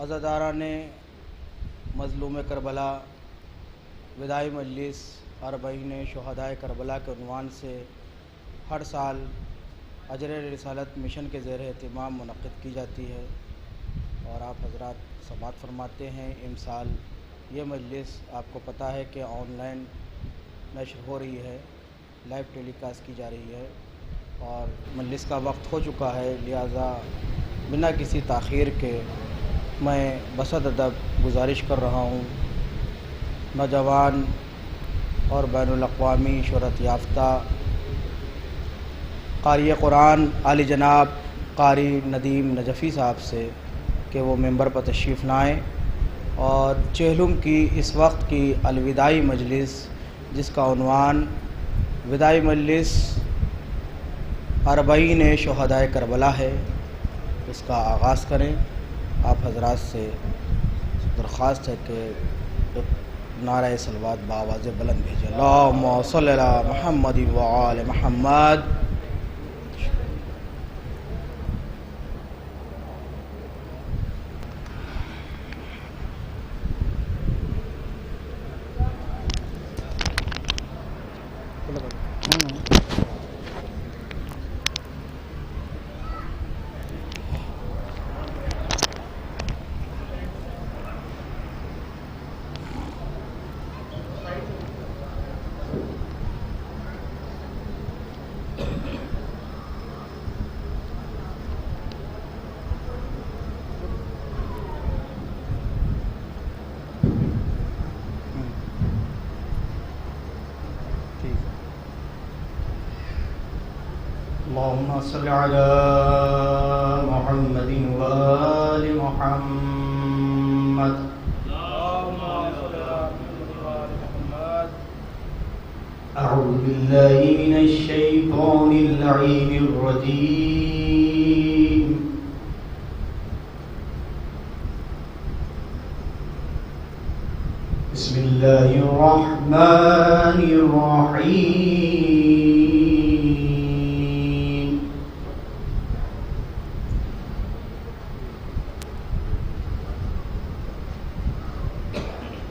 عزاداران مظلوم کربلا وداعی مجلس اربعین شہدائے کربلا کے عنوان سے ہر سال اجر رسالت مشن کے زیر اہتمام منعقد کی جاتی ہے، اور آپ حضرات سماعت فرماتے ہیں۔ امسال یہ مجلس آپ کو پتہ ہے کہ آن لائن نشر ہو رہی ہے، لائیو ٹیلی کاسٹ کی جا رہی ہے، اور مجلس کا وقت ہو چکا ہے، لہٰذا بنا کسی تاخیر کے میں بصد ادب گزارش کر رہا ہوں نوجوان اور بین الاقوامی شہرت یافتہ قاری قرآن عالی جناب قاری ندیم نجفی صاحب سے کہ وہ ممبر پر تشریف لائیں اور چہلم کی اس وقت کی الوداعی مجلس، جس کا عنوان وداعی مجلس اربعین شہدائے کربلا ہے، اس کا آغاز کریں۔ آپ حضرات سے درخواست ہے کہ نعرہ صلوات بآواز بلند بھیجیں۔ اللہم صلی علی محمد وآل محمد۔ اللهم صل على محمد وآل محمد۔ أعوذ بالله من الشيطان اللعين الرجيم۔ بسم الله الرحمن الرحيم۔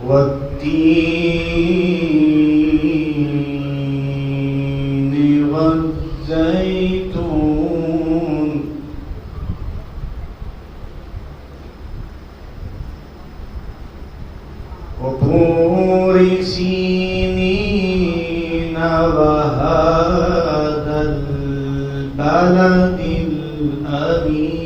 والتين والزيتون وطور سينين وهذا البلد الأمين۔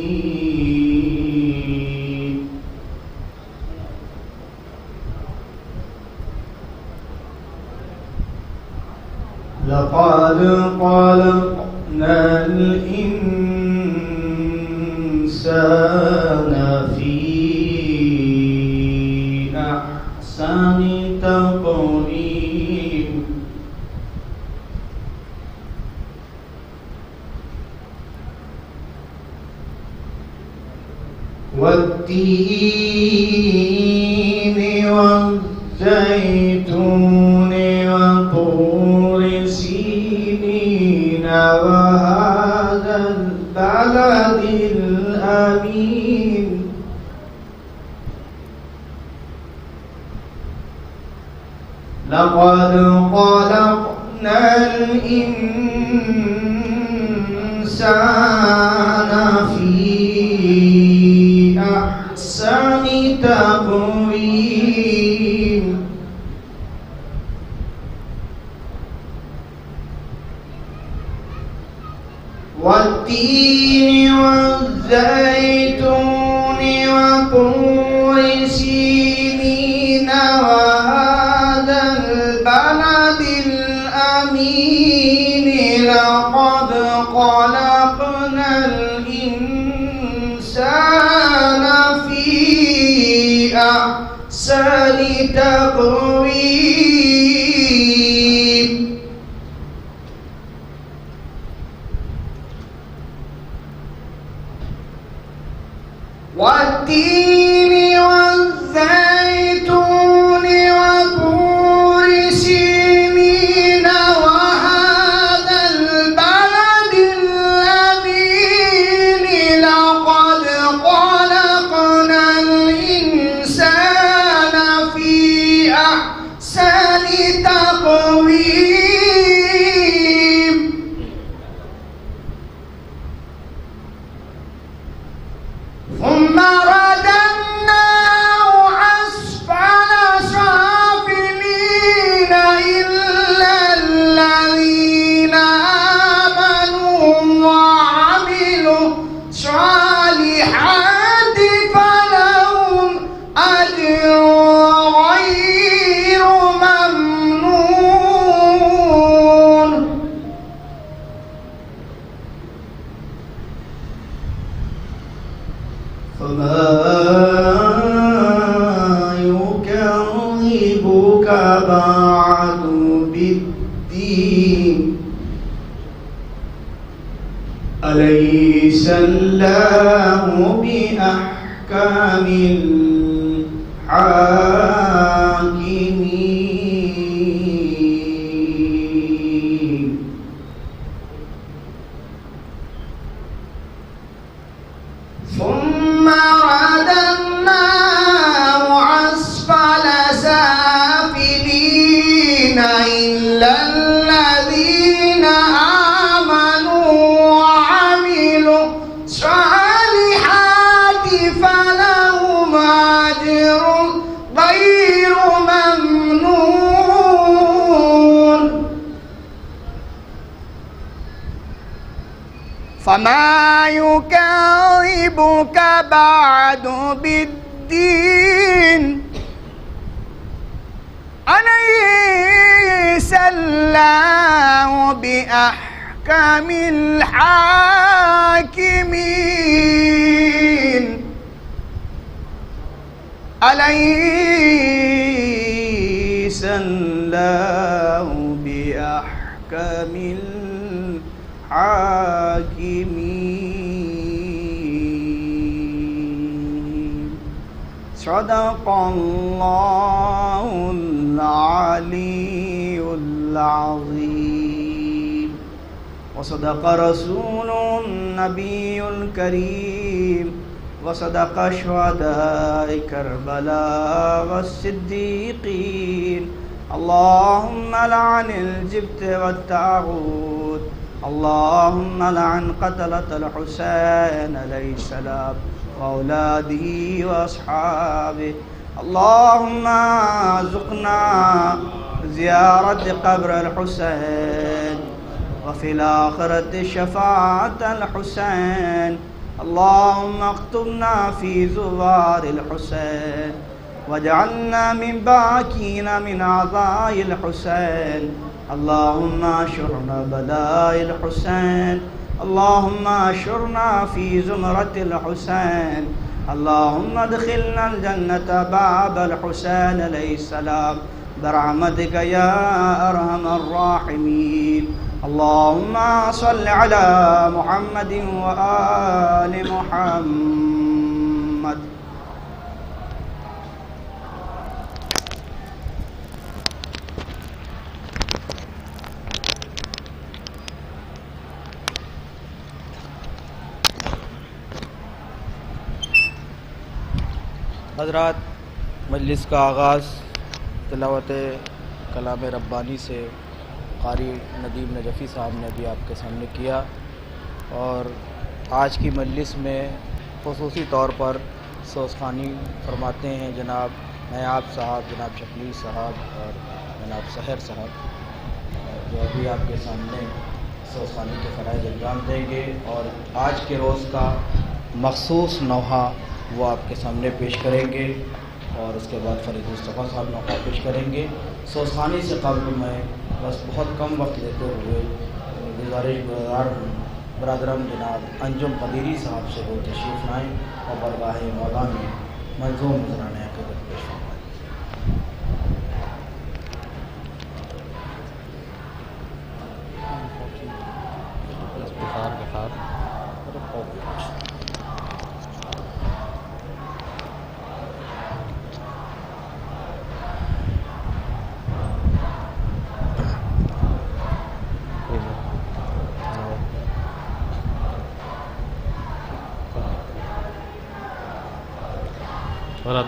لقد خلقنا الإنسان في أحسن تقويم۔ والتين والزيتون وطور سينين وهذا البلد الأمين۔ لقد خلقنا الإنسان في أحسن تقويم۔ والتين والزيتون وطور سينين وهذا البلد الأمين۔ لقد خلقنا الإنسان في أحسن تقويم۔ والتين والزيتون وطور سينين وهذا البلد الأمين۔ لقد خلقنا الإنسان أحسن تقويم ثم رددناه أسفل سافلين إلا الذين آمنوا وعملوا الصالحات فلهم أجر غير ممنون. فما يكذبك بعد بالدين أليس الله بأحكم الحاكمين. ثم رددناه أسفل سافلين إلا الذين آمنوا وعملوا الصالحات فلهم أجر غير ممنون. فما يكذبك بعد بالدين أليس الله بأحكم الحاكمين. أليس الله بأحكم الحاكمين. صدق الله العلي العظيم وصدق رسوله النبي الكريم وصدق شهداء كربلاء والصديقين. اللهم لعن الجبت والطاغوت. اللهم لعن قتلة الحسين عليه السلام وأولاده وأصحابه. اللهم ارزقنا زيارة قبر الحسين وفي الآخرة شفاعة الحسين. اللهم اكتبنا في زوار الحسين واجعلنا من باكين من عزاء الحسين. اللهم اشرنا بلاء الحسين. اللهم اشرنا في زمرة الحسين. اللهم ادخلنا الجنة باب الحسين عليه السلام برحمتك يا أرحم الراحمين. اللهم صل على محمد وآل محمد. حضرات، مجلس کا آغاز تلاوت کلام ربانی سے قاری ندیم نجفی صاحب نے بھی آپ کے سامنے کیا، اور آج کی مجلس میں خصوصی طور پر سوزخوانی فرماتے ہیں جناب نیاب صاحب، جناب شکیل صاحب اور جناب سحر صاحب، جو ابھی آپ کے سامنے سوزخوانی کے فرائض انجام دیں گے، اور آج کے روز کا مخصوص نوحہ وہ آپ کے سامنے پیش کریں گے، اور اس کے بعد فرید مصطفیٰ صاحب نوحہ پیش کریں گے۔ سوزخوانی سے قبل میں بس بہت کم وقت لیتے ہوئے گزارش برادران جناب انجم قدیری صاحب سے وہ تشریف لائیں اور برگاہ مولا میں منظوم نذرانہ عقیدت پیش فرمائیں۔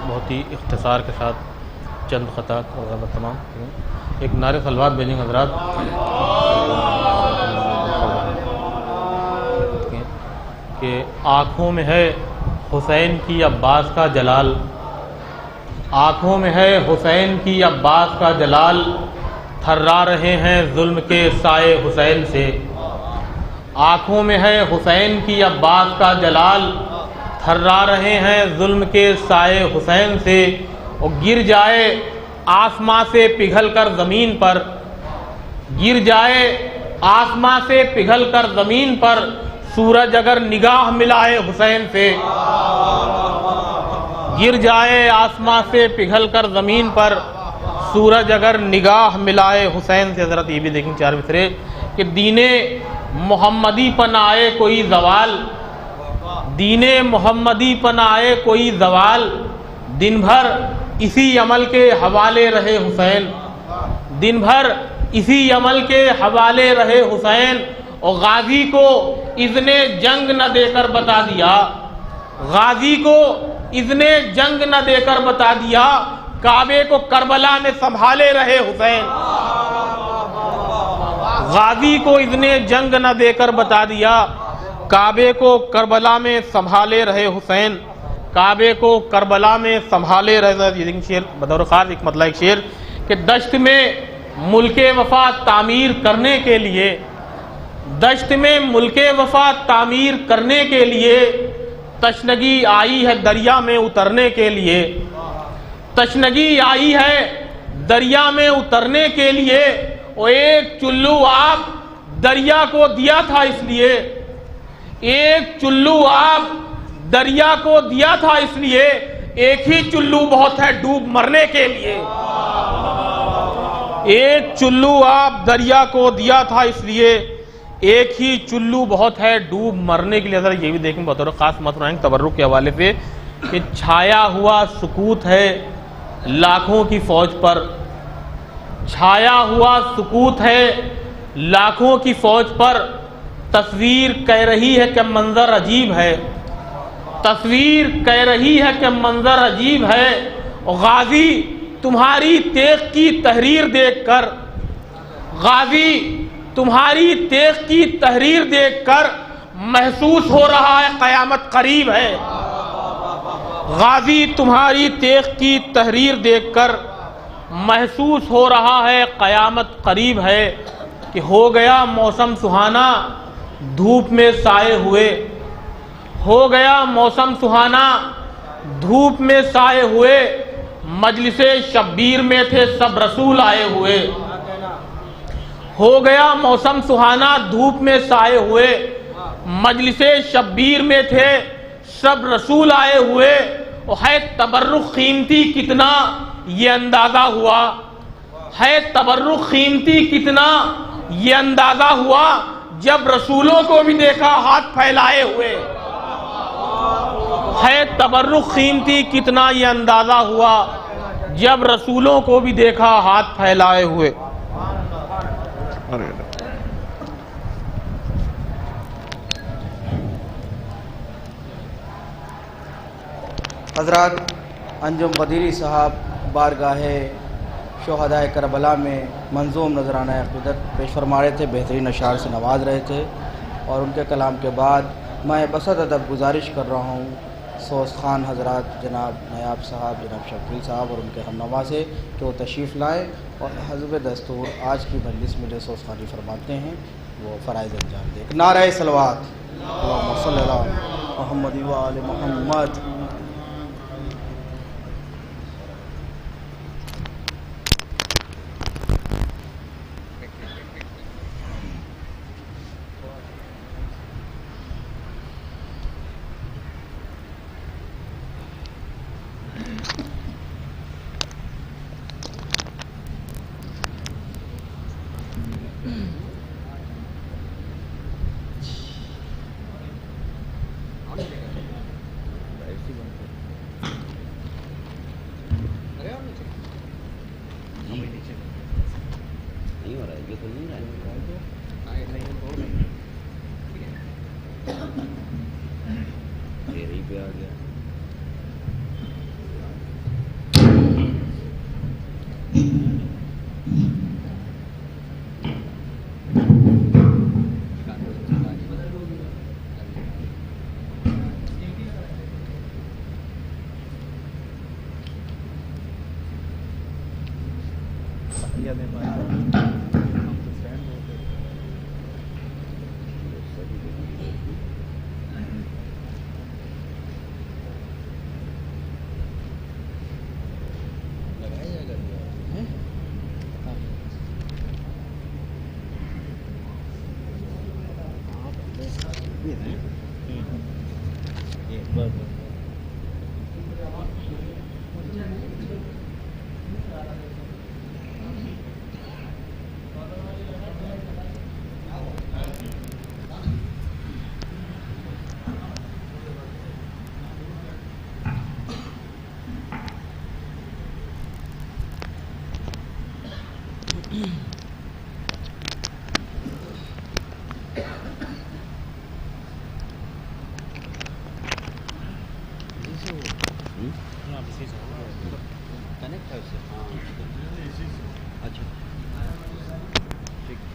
بہت ہی اختصار کے ساتھ چند خطات اور غلط تمام ایک نعرے صلوات بھیجیں حضرات کہ آنکھوں میں ہے حسین کی عباس کا جلال، آنکھوں میں ہے حسین کی عباس کا جلال، تھرا رہے ہیں ظلم کے سائے حسین سے، آنکھوں میں ہے حسین کی عباس کا جلال، تھرا رہے ہیں ظلم کے سائے حسین سے، اور گر جائے آسماں سے پگھل کر زمین پر، گر جائے آسماں سے پگھل کر زمین پر، سورج اگر نگاہ ملائے حسین سے، گر جائے آسماں سے پگھل کر زمین پر، سورج اگر نگاہ ملائے حسین سے۔ حضرت یہ بھی دیکھیں چار مصرے کہ دین محمدی پنائے کوئی زوال، دین محمدی پنائے کوئی زوال، دن بھر اسی عمل کے حوالے رہے حسین، دن بھر اسی عمل کے حوالے رہے حسین، اور غازی کو اذن جنگ نہ دے کر بتا دیا، غازی کو اذن جنگ نہ دے کر بتا دیا، کعبے کو کربلا میں سنبھالے رہے حسین، غازی کو اذن جنگ نہ دے کر بتا دیا، کعبے کو کربلا میں سنبھالے رہے حسین، کعبے کو کربلا میں سنبھالے رہے۔ یہ شعر بدور خاص ایک مطلع ایک شعر کہ دشت میں ملک وفا تعمیر کرنے کے لیے، دشت میں ملک وفا تعمیر کرنے کے لیے، تشنگی آئی ہے دریا میں اترنے کے لیے، تشنگی آئی ہے دریا میں اترنے کے لیے، اور ایک چلو آب دریا کو دیا تھا اس لیے، ایک چلو آب دریا کو دیا تھا اس لیے، ایک ہی چلو بہت ہے ڈوب مرنے کے لیے، ایک چلو آب دریا کو دیا تھا اس لیے، ایک ہی چلو بہت ہے ڈوب مرنے کے لیے۔ ذرا یہ بھی دیکھیں بطور خاص متنوع تبرک کے حوالے سے کہ چھایا ہوا سکوت ہے لاکھوں کی فوج پر، چھایا ہوا سکوت ہے لاکھوں کی فوج پر، تصویر کہہ رہی ہے کہ منظر عجیب ہے، تصویر کہہ رہی ہے کہ منظر عجیب ہے، اور غازی تمہاری تیغ کی تحریر دیکھ کر، غازی تمہاری تیغ کی تحریر دیکھ کر محسوس ہو رہا ہے قیامت قریب ہے، غازی تمہاری تیغ کی تحریر دیکھ کر محسوس ہو رہا ہے قیامت قریب ہے، کہ ہو گیا موسم سہانا دھوپ میں سائے ہوئے، ہو گیا موسم سہانا دھوپ میں سائے ہوئے، مجلس شبیر میں تھے سب رسول آئے ہوئے، ہو گیا موسم سہانا دھوپ میں سائے ہوئے، مجلس شبیر میں تھے سب رسول آئے ہوئے، اور ہے تبرک قیمتی کتنا یہ اندازہ ہوا، ہے تبرک قیمتی کتنا یہ اندازہ ہوا، جب رسولوں کو بھی دیکھا ہاتھ پھیلائے ہوئے، ہے تبرک قیمتی کتنا یہ اندازہ ہوا، جب رسولوں کو بھی دیکھا ہاتھ پھیلائے ہوئے۔ حضرات انجم قدیری صاحب بارگاہ شہدائے کربلا میں منظوم نذرانہ عقیدت پیش فرما رہے تھے، بہترین اشعار سے نواز رہے تھے، اور ان کے کلام کے بعد میں بسط ادب گزارش کر رہا ہوں سوز خان حضرات جناب نیاب صاحب، جناب شکیل صاحب اور ان کے ہم سے کہ وہ تشریف لائیں اور حسب دستور آج کی مجلس میں جو سوز خانی فرماتے ہیں وہ فرائض انجام دیں۔ نعرہ صلوات، اللہم صلی علی محمد و آل محمد۔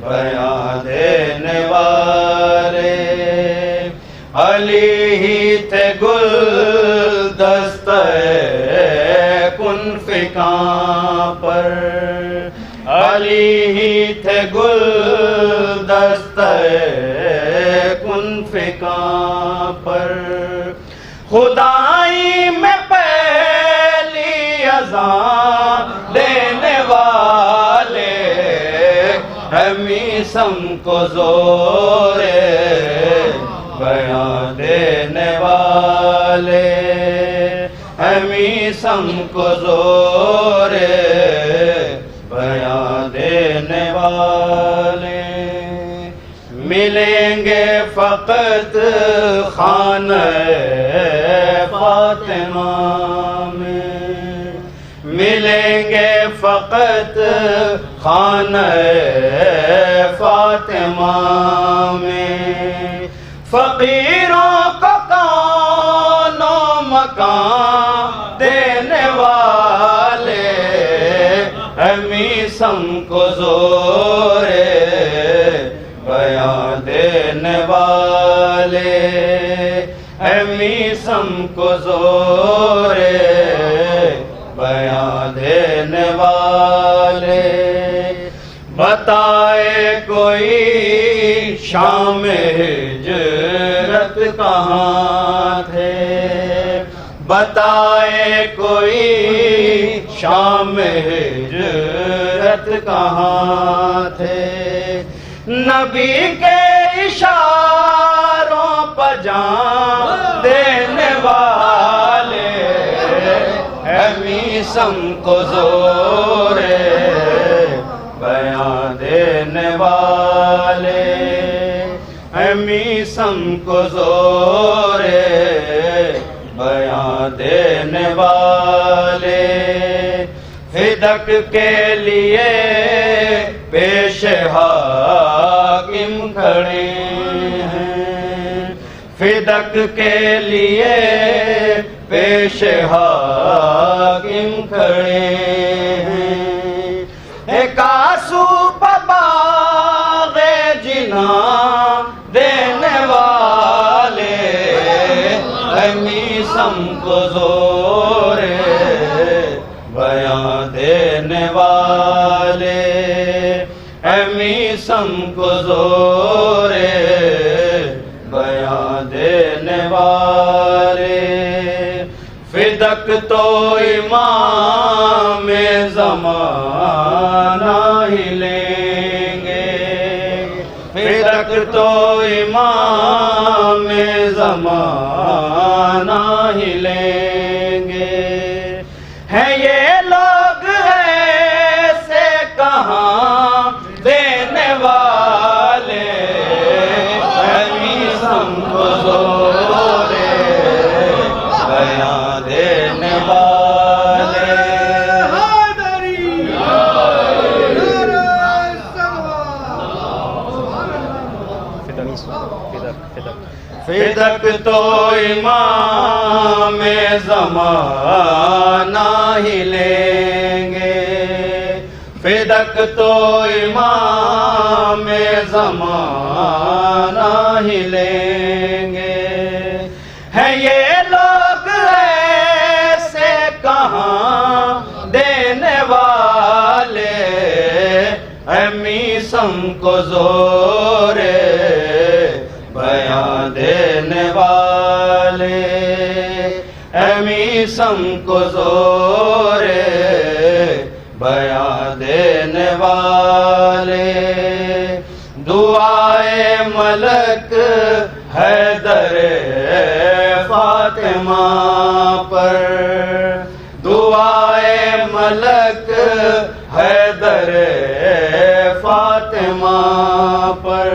بیان دینے والے، علی ہی تھے گلدستہ کن فکاں پر، علی ہی تھے گلدستہ کن فکاں پر، خدائی میں پہلی اذان دینے والے، میسم کو زور بیان دینے والے، میسم کو زور بیان دینے والے، ملیں گے فقط خانہ فاطمہ میں، ملیں گے فقط خانہ فاطمہ میں، فقیروں کو کون و مکان دینے والے، میسم کو زور بیان دینے والے، میسم کو زور بیان دینے والے، بتائے کوئی شام ہجرت کہاں تھے، بتائے کوئی شام ہجرت کہاں تھے، نبی کے اشاروں پر جان دینے والے، میسم کو زور بیان دینے والے، میسم کو زور بیان دینے والے، فدق کے لیے پیش حاکم کھڑے ہیں، فدق کے لیے پیش حاکم کھڑے ہیں، ایک آنسو باغ جناں دینے والے، میسم کو زور بیان دینے والے، میسم کو زور بیان دینے والے، فدق تو امام زمانہ ہی لیں گے، فدق تو امام زمانہ ہی لیں گے، ہیں یہ لوگ ایسے کہاں دینے والے، میسم کو زور بیان دینے والے، فدق تو امام زمانہ ہی لیں گے، فدق تو امام زمانہ ہی لیں گے، ہیں یہ لوگ ایسے کہاں دینے والے، میسم کو زور بیان دینے والے، میسم کو زور بیان دینے والے، دعائے ملک حیدر فاطمہ پر، دعائے ملک حیدر فاطمہ پر،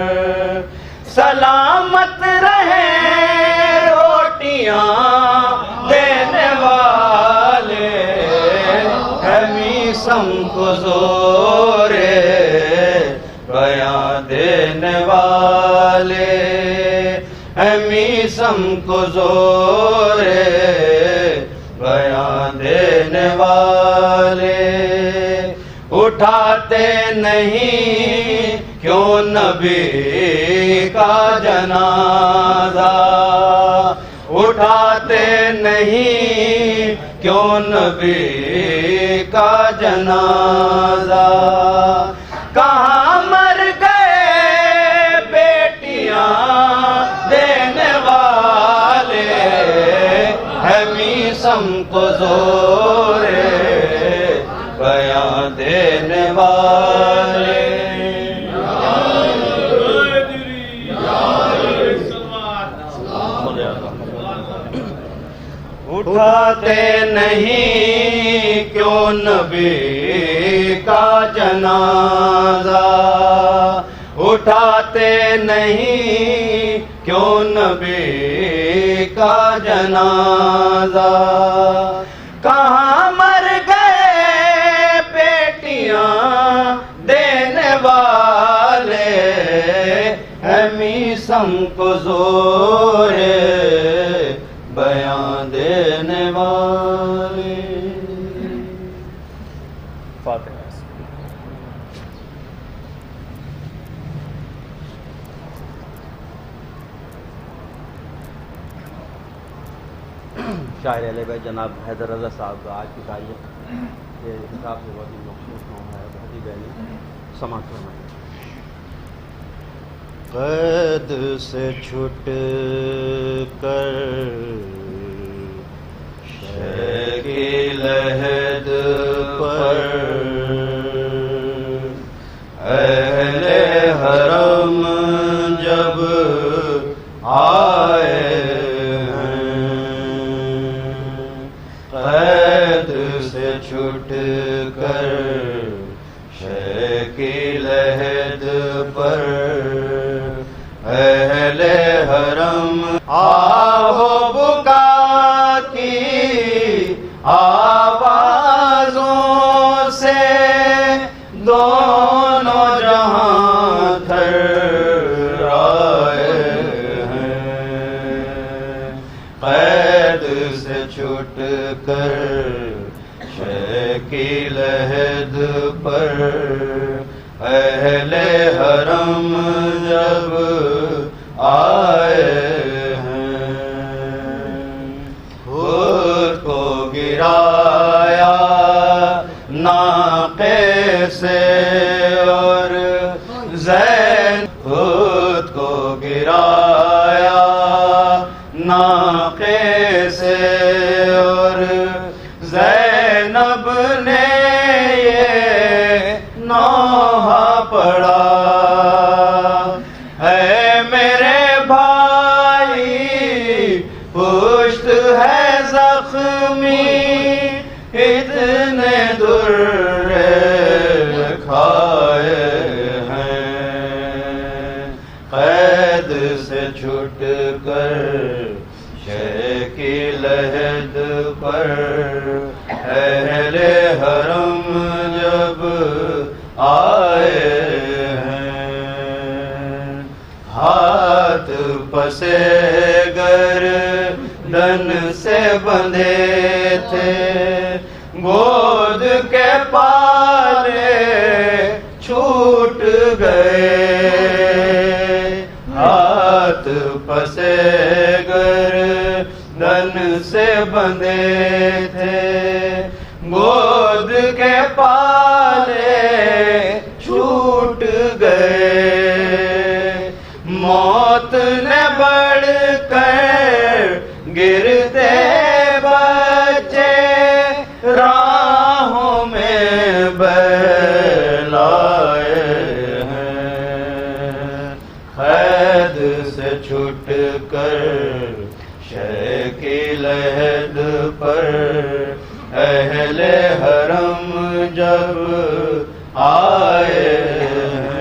سلامت رہیں روٹیاں دینے والے، میسم کو زور بیان دینے والے، میسم کو زور بیان دینے والے، اٹھاتے نہیں کیوں نبی کا جنازہ، اٹھاتے نہیں کیوں نبی کا جنازہ، کہاں مر گئے بیٹیاں دینے والے، ہے میثم کو زور بیاں دینے والے، اٹھاتے نہیں کیوں نبی کا جنازہ، اٹھاتے نہیں کیوں نبی کا جنازہ، کہاں مر گئے بیٹیاں دینے والے، ہے میثم کو زور بیاں دینے والے۔ فاتحہ۔ شاعر اہل بیت جناب حیدر رضا صاحب کا آج کی تاریخ کے حساب سے بہت ہی مخصوص نام ہے، بہت ہی بہنی سماعت فرمائیں۔ قید سے چھٹ کر شے کی لحد پر اہل حرم جب آئے قید سے چھٹ کر شے کی لحد پر اہل حرم آہو بکا کی آوازوں سے دونوں جہاں تھر آئے ہیں، قید سے چھٹ کر شے کی لحد پر اہل حرم جب آئے ہیں، خود کو گرایا ناقے سے اور زین، خود کو گرایا ناقے سے اور زینب نے یہ نوحہ پڑھا، اے میرے بھائی پشت ہے زخمی اتنے در کھائے ہیں، قید سے چھٹ کر شے کی لحد پر اہل حرم جب آئے ہیں، ہاتھ پسے گردن سے بندھے تھے، گود کے پالے چھوٹ گئے، ہاتھ پسے گردن سے بندھے تھے، گود کے پالے چھوٹ گئے، موت نے بڑھ کر گرتے بچے راہوں میں بہلائے ہیں، قید سے چھٹ کر شے کی لحد پر اہل حرم جب آئے ہیں،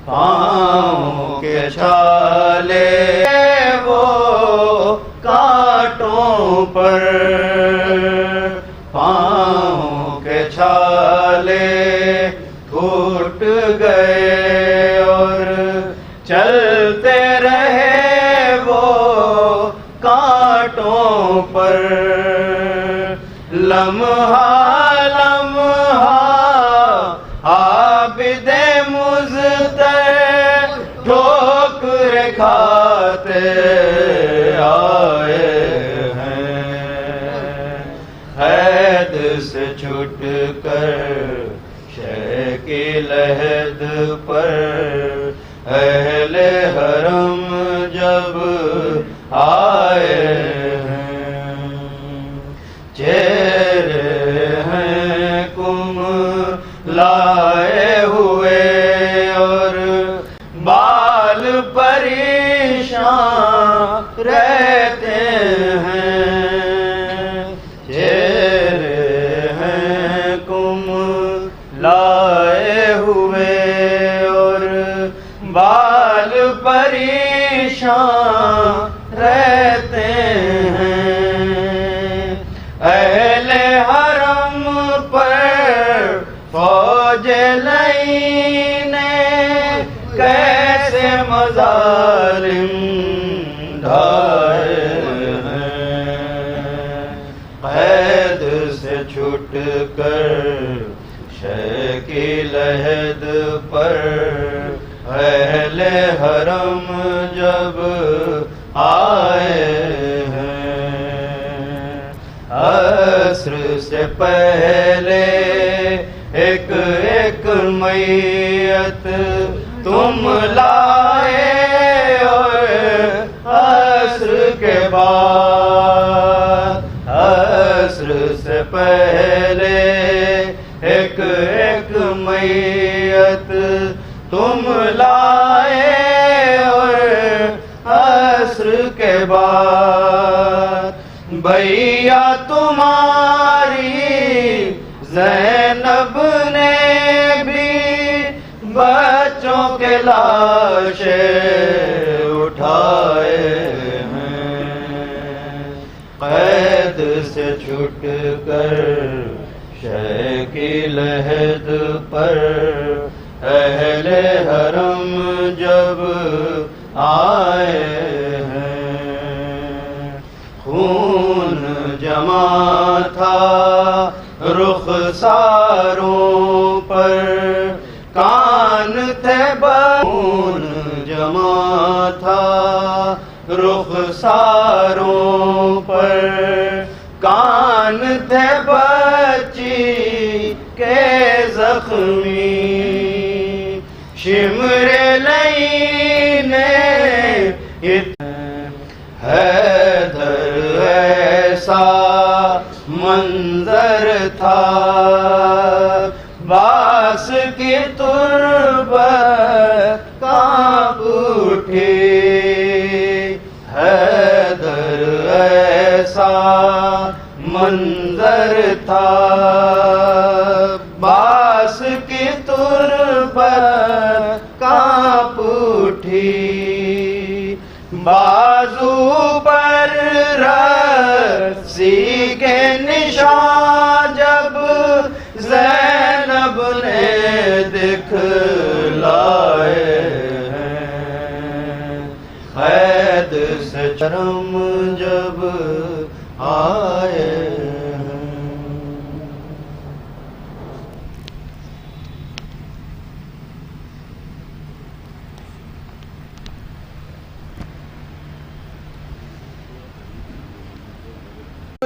پاؤں کے چھالے وہ کانٹوں پر، پاؤں کے چھالے ٹوٹ گئے اور چلتے رہے وہ کانٹوں پر، لمحہ لمحہ آئے ہیں، حید سے چھٹ کر شہ کی لحد پر اہل حرم جب آئے ہیں، چہرے ہیں کم لائے ہوئے اور بال پریشان رہتے ہیں، چہرے ہیں کم لائے ہوئے اور بال پریشان رہتے ہیں، اہل حرم پر فوج لعینے کیسے مظالم ڈھائے ہیں، قید سے چھٹ کر شہ کی لحد پر اہل حرم جب آئے ہیں، عصر سے پہلے ایک ایک میت تم لائے اور عصر کے بعد، عصر سے پہلے ایک ایک میت تم لائے اور عصر کے بعد بھیا تمہاری زینب نے بھی بچوں کے لاشیں اٹھائے ہیں، قید سے چھٹ کر شہ کی لحد پر اہل حرم جب آئے ہیں، خون جمع تھا رخساروں پر، کان تھے خون جمع تھا رخساروں پر، کان تھے بچی کے زخمی، شمر لینے حیدر ایسا منظر تھا، باس کی تربت کانپ اٹھی، حیدر ایسا منظر تھا، باس کی تربت کانپ اٹھی، بازو پر رسی کے نشان جب زینب نے دکھلائے ہیں، قید سے چرم جب آئے ہیں۔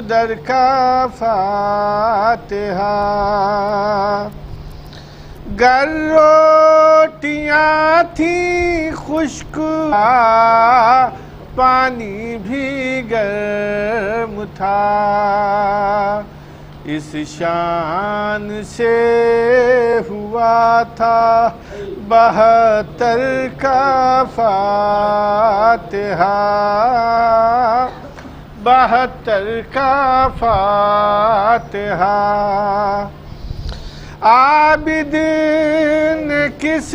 در کا فاتحہ گر روٹیاں تھیں خشک پانی بھی گرم تھا، اس شان سے ہوا تھا 72 کا فاتحہ، 72 کا فاتحہ، عابد نے کس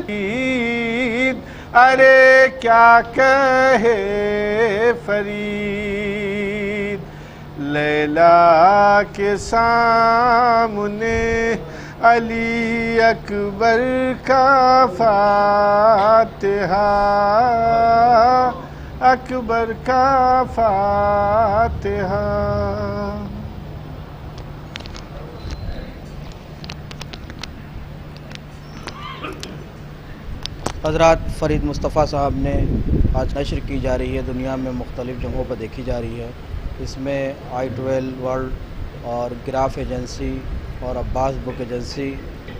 عید ارے کیا کہے فرید، لیلا کے سامنے علی اکبر کا فاتحہ، اکبر کا فاتحہ۔ حضرات فرید مصطفیٰ صاحب نے آج نشر کی جا رہی ہے، دنیا میں مختلف جگہوں پر دیکھی جا رہی ہے. اس میں i12 ورلڈ اور گراف ایجنسی اور عباس بک ایجنسی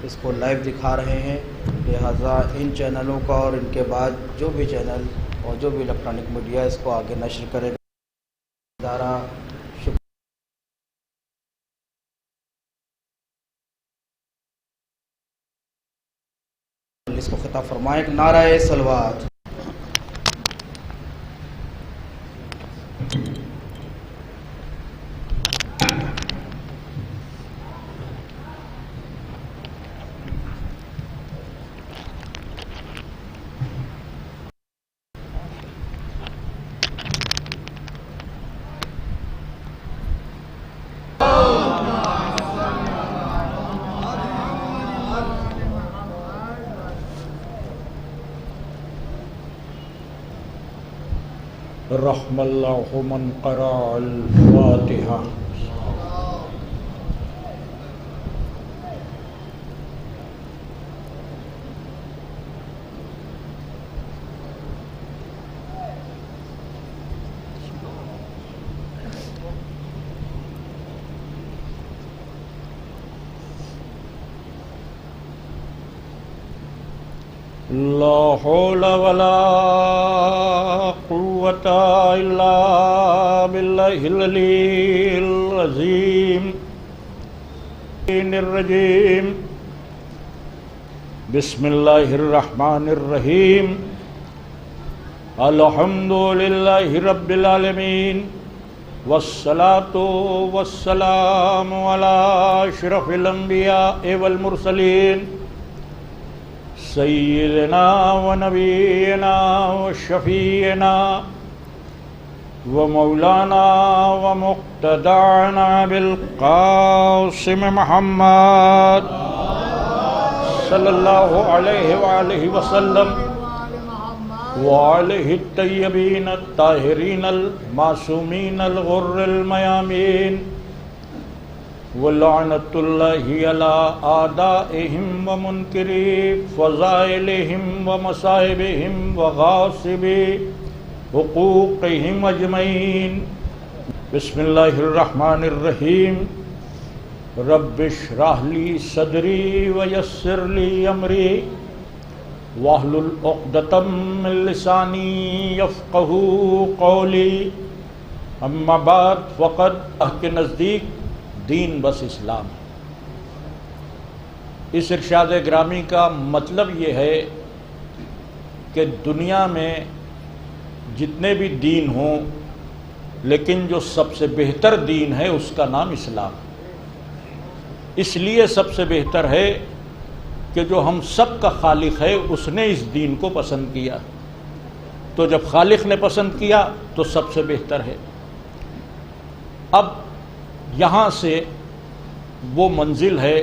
اس کو لائیو دکھا رہے ہیں. لہٰذا ان چینلوں کا اور ان کے بعد جو بھی چینل اور جو بھی الیکٹرانک میڈیا اس کو آگے نشر کرے گا. ادارہ اس کو خطاب فرمائیں. نعرہ صلوات. رحم اللہ من قرأ الفاتحہ. لا حول ولا قوة إلا بالله العلي العظيم. الرجيم. بسم الله الرحمن الرحيم. الحمد لله رب العالمين والصلاة والسلام على أشرف الأنبياء والمرسلين سیدنا و نبینا و شفیعنا و مولانا و مقتدعنا بالقاسم محمد صلی اللہ علیہ وآلہ وسلم وعلیہ الطیبین الطاہرین المعصومین الغر المیامین وَلَعْنَةُ اللَّهِ عَلَىٰ أَعْدَائِهِمْ وَمُنْكِرِي فَضَائِلِهِمْ وَمَصَائِبِهِمْ وَغَاصِبِي حُقُوقِهِمْ أَجْمَعِينَ. بسم اللہ الرحمن الرحیم. رب اشرح لي صدری ویسر لي امری واحلل عقدۃ من لسانی یفقہوا قولی. اما بعد فقد کے نزدیک دین بس اسلام. اس ارشاد گرامی کا مطلب یہ ہے کہ دنیا میں جتنے بھی دین ہوں لیکن جو سب سے بہتر دین ہے اس کا نام اسلام. اس لیے سب سے بہتر ہے کہ جو ہم سب کا خالق ہے اس نے اس دین کو پسند کیا. تو جب خالق نے پسند کیا تو سب سے بہتر ہے. اب یہاں سے وہ منزل ہے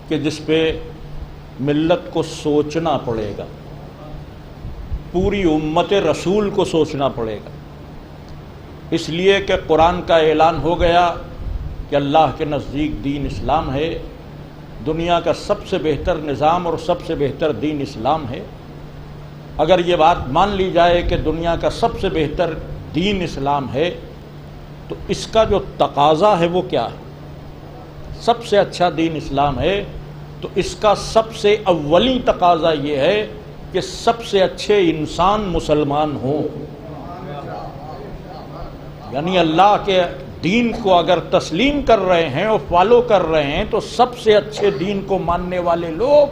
کہ جس پہ ملت کو سوچنا پڑے گا، پوری امت رسول کو سوچنا پڑے گا. اس لیے کہ قرآن کا اعلان ہو گیا کہ اللہ کے نزدیک دین اسلام ہے، دنیا کا سب سے بہتر نظام اور سب سے بہتر دین اسلام ہے. اگر یہ بات مان لی جائے کہ دنیا کا سب سے بہتر دین اسلام ہے تو اس کا جو تقاضا ہے وہ کیا ہے؟ سب سے اچھا دین اسلام ہے تو اس کا سب سے اولی تقاضا یہ ہے کہ سب سے اچھے انسان مسلمان ہوں. یعنی اللہ کے دین کو اگر تسلیم کر رہے ہیں اور فالو کر رہے ہیں تو سب سے اچھے دین کو ماننے والے لوگ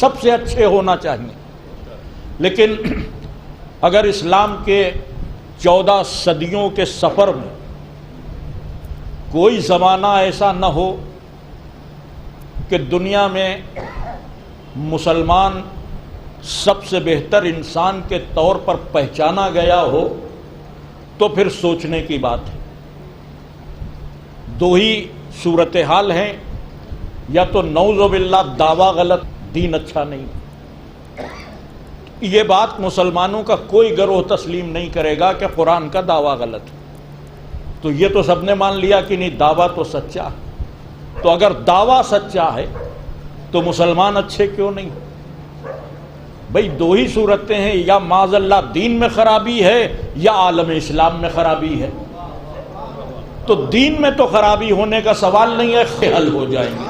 سب سے اچھے ہونا چاہیے. لیکن اگر اسلام کے 14 صدیوں کے سفر میں کوئی زمانہ ایسا نہ ہو کہ دنیا میں مسلمان سب سے بہتر انسان کے طور پر پہچانا گیا ہو تو پھر سوچنے کی بات ہے. دو ہی صورتحال ہیں، یا تو نعوذ باللہ دعویٰ غلط، دین اچھا نہیں. یہ بات مسلمانوں کا کوئی گروہ تسلیم نہیں کرے گا کہ قرآن کا دعویٰ غلط ہے. تو یہ تو سب نے مان لیا کہ نہیں، دعویٰ تو سچا. تو اگر دعویٰ سچا ہے تو مسلمان اچھے کیوں نہیں؟ بھئی دو ہی صورتیں ہیں، یا معاذ اللہ دین میں خرابی ہے یا عالم اسلام میں خرابی ہے. تو دین میں تو خرابی ہونے کا سوال نہیں ہے، حل ہو جائیں گے.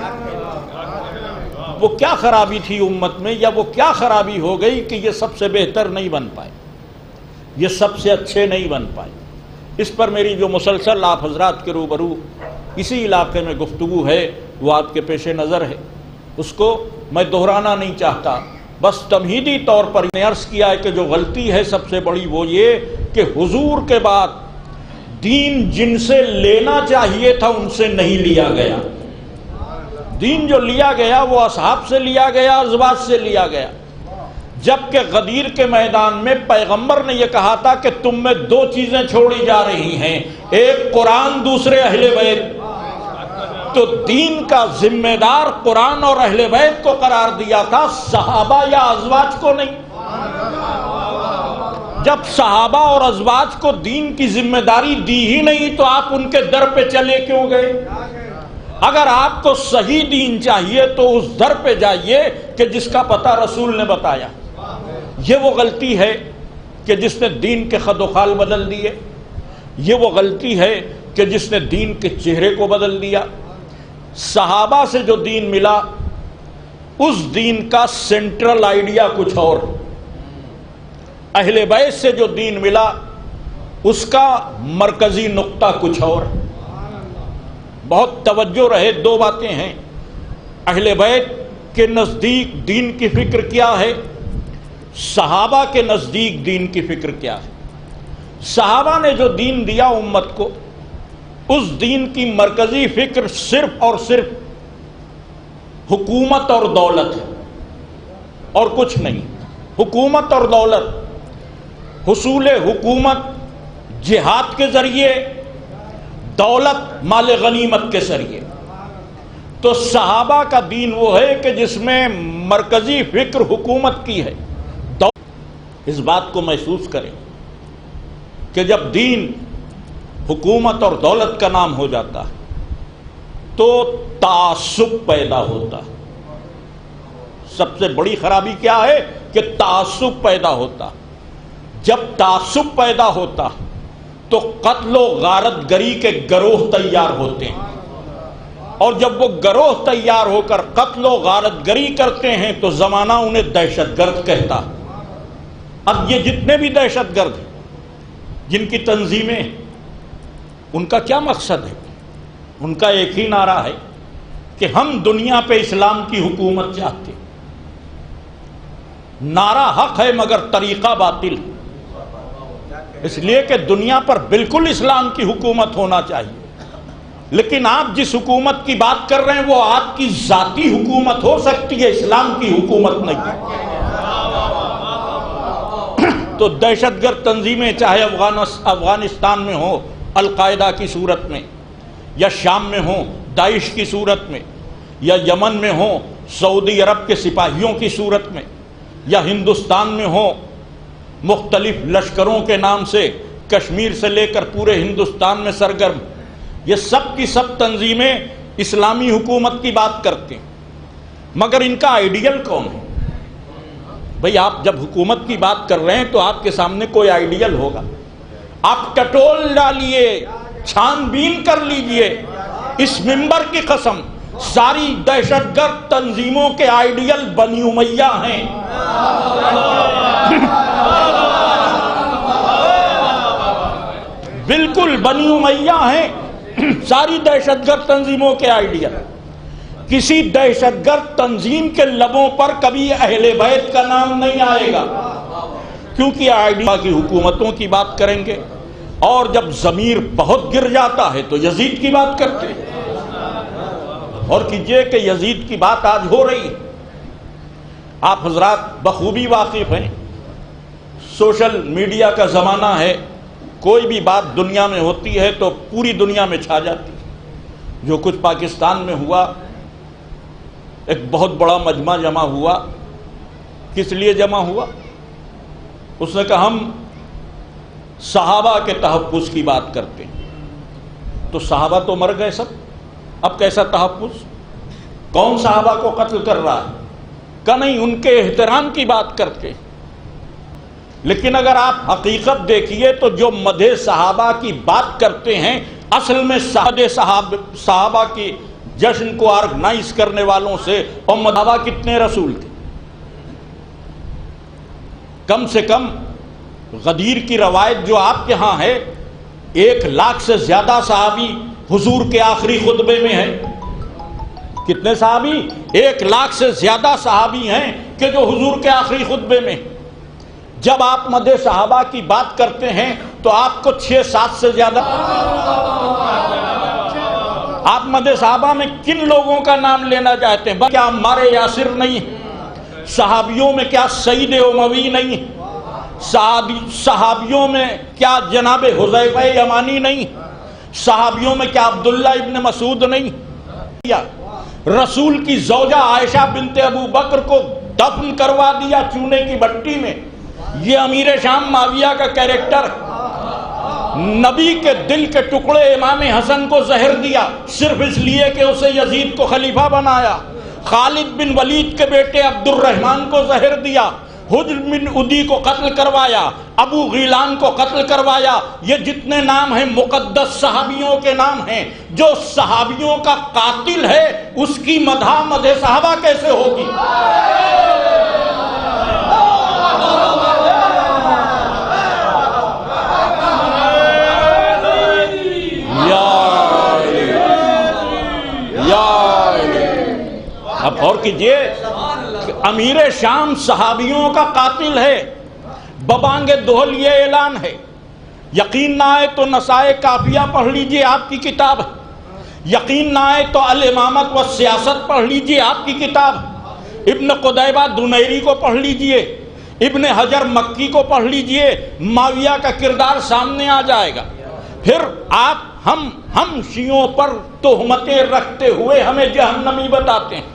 وہ کیا خرابی تھی امت میں، یا وہ کیا خرابی ہو گئی کہ یہ سب سے بہتر نہیں بن پائے، یہ سب سے اچھے نہیں بن پائے. اس پر میری جو مسلسل آپ حضرات کے روبرو اسی علاقے میں گفتگو ہے وہ آپ کے پیش نظر ہے، اس کو میں دہرانا نہیں چاہتا. بس تمہیدی طور پر میں عرض کیا ہے کہ جو غلطی ہے سب سے بڑی وہ یہ کہ حضور کے بعد دین جن سے لینا چاہیے تھا ان سے نہیں لیا گیا. دین جو لیا گیا وہ اصحاب سے لیا گیا، ازواج سے لیا گیا. جبکہ غدیر کے میدان میں پیغمبر نے یہ کہا تھا کہ تم میں دو چیزیں چھوڑی جا رہی ہیں، ایک قرآن، دوسرے اہل بیت. تو دین کا ذمہ دار قرآن اور اہل بیت کو قرار دیا تھا، صحابہ یا ازواج کو نہیں. جب صحابہ اور ازواج کو دین کی ذمہ داری دی ہی نہیں تو آپ ان کے در پہ چلے کیوں گئے؟ اگر آپ کو صحیح دین چاہیے تو اس در پہ جائیے کہ جس کا پتہ رسول نے بتایا. یہ وہ غلطی ہے کہ جس نے دین کے خد و خال بدل دیے، یہ وہ غلطی ہے کہ جس نے دین کے چہرے کو بدل دیا. صحابہ سے جو دین ملا اس دین کا سینٹرل آئیڈیا کچھ اور، اہل بیت سے جو دین ملا اس کا مرکزی نقطہ کچھ اور. بہت توجہ رہے، دو باتیں ہیں. اہل بیت کے نزدیک دین کی فکر کیا ہے، صحابہ کے نزدیک دین کی فکر کیا ہے. صحابہ نے جو دین دیا امت کو، اس دین کی مرکزی فکر صرف اور صرف حکومت اور دولت ہے اور کچھ نہیں. حکومت اور دولت، حصول حکومت جہاد کے ذریعے، دولت مال غنیمت کے ذریعے. تو صحابہ کا دین وہ ہے کہ جس میں مرکزی فکر حکومت کی ہے. اس بات کو محسوس کریں کہ جب دین حکومت اور دولت کا نام ہو جاتا ہے تو تعصب پیدا ہوتا. سب سے بڑی خرابی کیا ہے کہ تعصب پیدا ہوتا. جب تعصب پیدا ہوتا تو قتل و غارت گری کے گروہ تیار ہوتے ہیں، اور جب وہ گروہ تیار ہو کر قتل و غارت گری کرتے ہیں تو زمانہ انہیں دہشت گرد کہتا. اب یہ جتنے بھی دہشت گرد ہیں، جن کی تنظیمیں، ان کا کیا مقصد ہے؟ ان کا ایک ہی نعرہ ہے کہ ہم دنیا پہ اسلام کی حکومت چاہتے ہیں. نعرہ حق ہے مگر طریقہ باطل، اس لیے کہ دنیا پر بالکل اسلام کی حکومت ہونا چاہیے. لیکن آپ جس حکومت کی بات کر رہے ہیں وہ آپ کی ذاتی حکومت ہو سکتی ہے، اسلام کی حکومت نہیں. تو دہشت گرد تنظیمیں چاہے افغانستان میں ہوں القاعدہ کی صورت میں، یا شام میں ہوں داعش کی صورت میں، یا یمن میں ہوں سعودی عرب کے سپاہیوں کی صورت میں، یا ہندوستان میں ہوں مختلف لشکروں کے نام سے کشمیر سے لے کر پورے ہندوستان میں سرگرم، یہ سب کی سب تنظیمیں اسلامی حکومت کی بات کرتے ہیں. مگر ان کا آئیڈیل کون ہے؟ بھئی آپ جب حکومت کی بات کر رہے ہیں تو آپ کے سامنے کوئی آئیڈیل ہوگا. آپ ٹٹول ڈالیے، چھان بین کر لیجئے، اس منبر کی قسم ساری دہشت گرد تنظیموں کے آئیڈیل بنی امیہ ہیں. بالکل بنی امیہ ہیں ساری دہشت گرد تنظیموں کے آئیڈیل. کسی دہشت گرد تنظیم کے لبوں پر کبھی اہل بیت کا نام نہیں آئے گا، کیونکہ آئیڈیا کی حکومتوں کی بات کریں گے. اور جب ضمیر بہت گر جاتا ہے تو یزید کی بات کرتے ہیں. اور کیجئے کہ یزید کی بات آج ہو رہی ہے. آپ حضرات بخوبی واقف ہیں، سوشل میڈیا کا زمانہ ہے، کوئی بھی بات دنیا میں ہوتی ہے تو پوری دنیا میں چھا جاتی ہے. جو کچھ پاکستان میں ہوا، ایک بہت بڑا مجمع جمع ہوا. کس لیے جمع ہوا؟ اس نے کہا ہم صحابہ کے تحفظ کی بات کرتے ہیں. تو صحابہ تو مر گئے سب، اب کیسا تحفظ؟ کون صحابہ کو قتل کر رہا ہے؟ کہ نہیں ان کے احترام کی بات کرتے. لیکن اگر آپ حقیقت دیکھیے تو جو مدح صحابہ کی بات کرتے ہیں اصل میں صحابہ کی جشن کو آرگنائز کرنے والوں سے اور صحابہ کتنے رسول تھے؟ کم سے کم غدیر کی روایت جو آپ کے ہاں ہے 1,00,000 سے زیادہ صحابی حضور کے آخری خطبے میں ہیں. کتنے صحابی؟ 1,00,000 سے زیادہ صحابی ہیں کہ جو حضور کے آخری خطبے میں. جب آپ مدح صحابہ کی بات کرتے ہیں تو آپ کو 6-7 سے زیادہ. آپ مدح صحابہ میں کن لوگوں کا نام لینا چاہتے ہیں؟ کیا عمار یاسر نہیں؟ صحابیوں میں کیا سعید اموی نہیں؟ صحابیوں میں کیا جناب حذیفہ یمانی نہیں؟ صحابیوں میں کیا عبداللہ ابن مسعود نہیں؟ رسول کی زوجہ عائشہ بنت ابو بکر کو دفن کروا دیا چونے کی بھٹی میں. یہ امیر شام معاویہ کا کیریکٹر. نبی کے دل کے ٹکڑے امام حسن کو زہر دیا صرف اس لیے کہ اسے یزید کو خلیفہ بنایا. خالد بن ولید کے بیٹے عبد الرحمن کو زہر دیا. حجر بن عدی کو قتل کروایا. ابو غیلان کو قتل کروایا. یہ جتنے نام ہیں مقدس صحابیوں کے نام ہیں. جو صحابیوں کا قاتل ہے اس کی مدح صحابہ کیسے ہوگی؟ اب غور کیجئے کہ امیر شام صحابیوں کا قاتل ہے. ببانگ دہل یہ اعلان ہے. یقین نہ آئے تو نسائے کافیہ پڑھ لیجئے، آپ کی کتاب ہے. یقین نہ آئے تو الامامت و سیاست پڑھ لیجئے، آپ کی کتاب. ابن قدیبہ دنیری کو پڑھ لیجئے، ابن حجر مکی کو پڑھ لیجئے، معاویہ کا کردار سامنے آ جائے گا. پھر آپ ہم شیعوں پر تہمتیں رکھتے ہوئے ہمیں جہنمی بتاتے ہیں.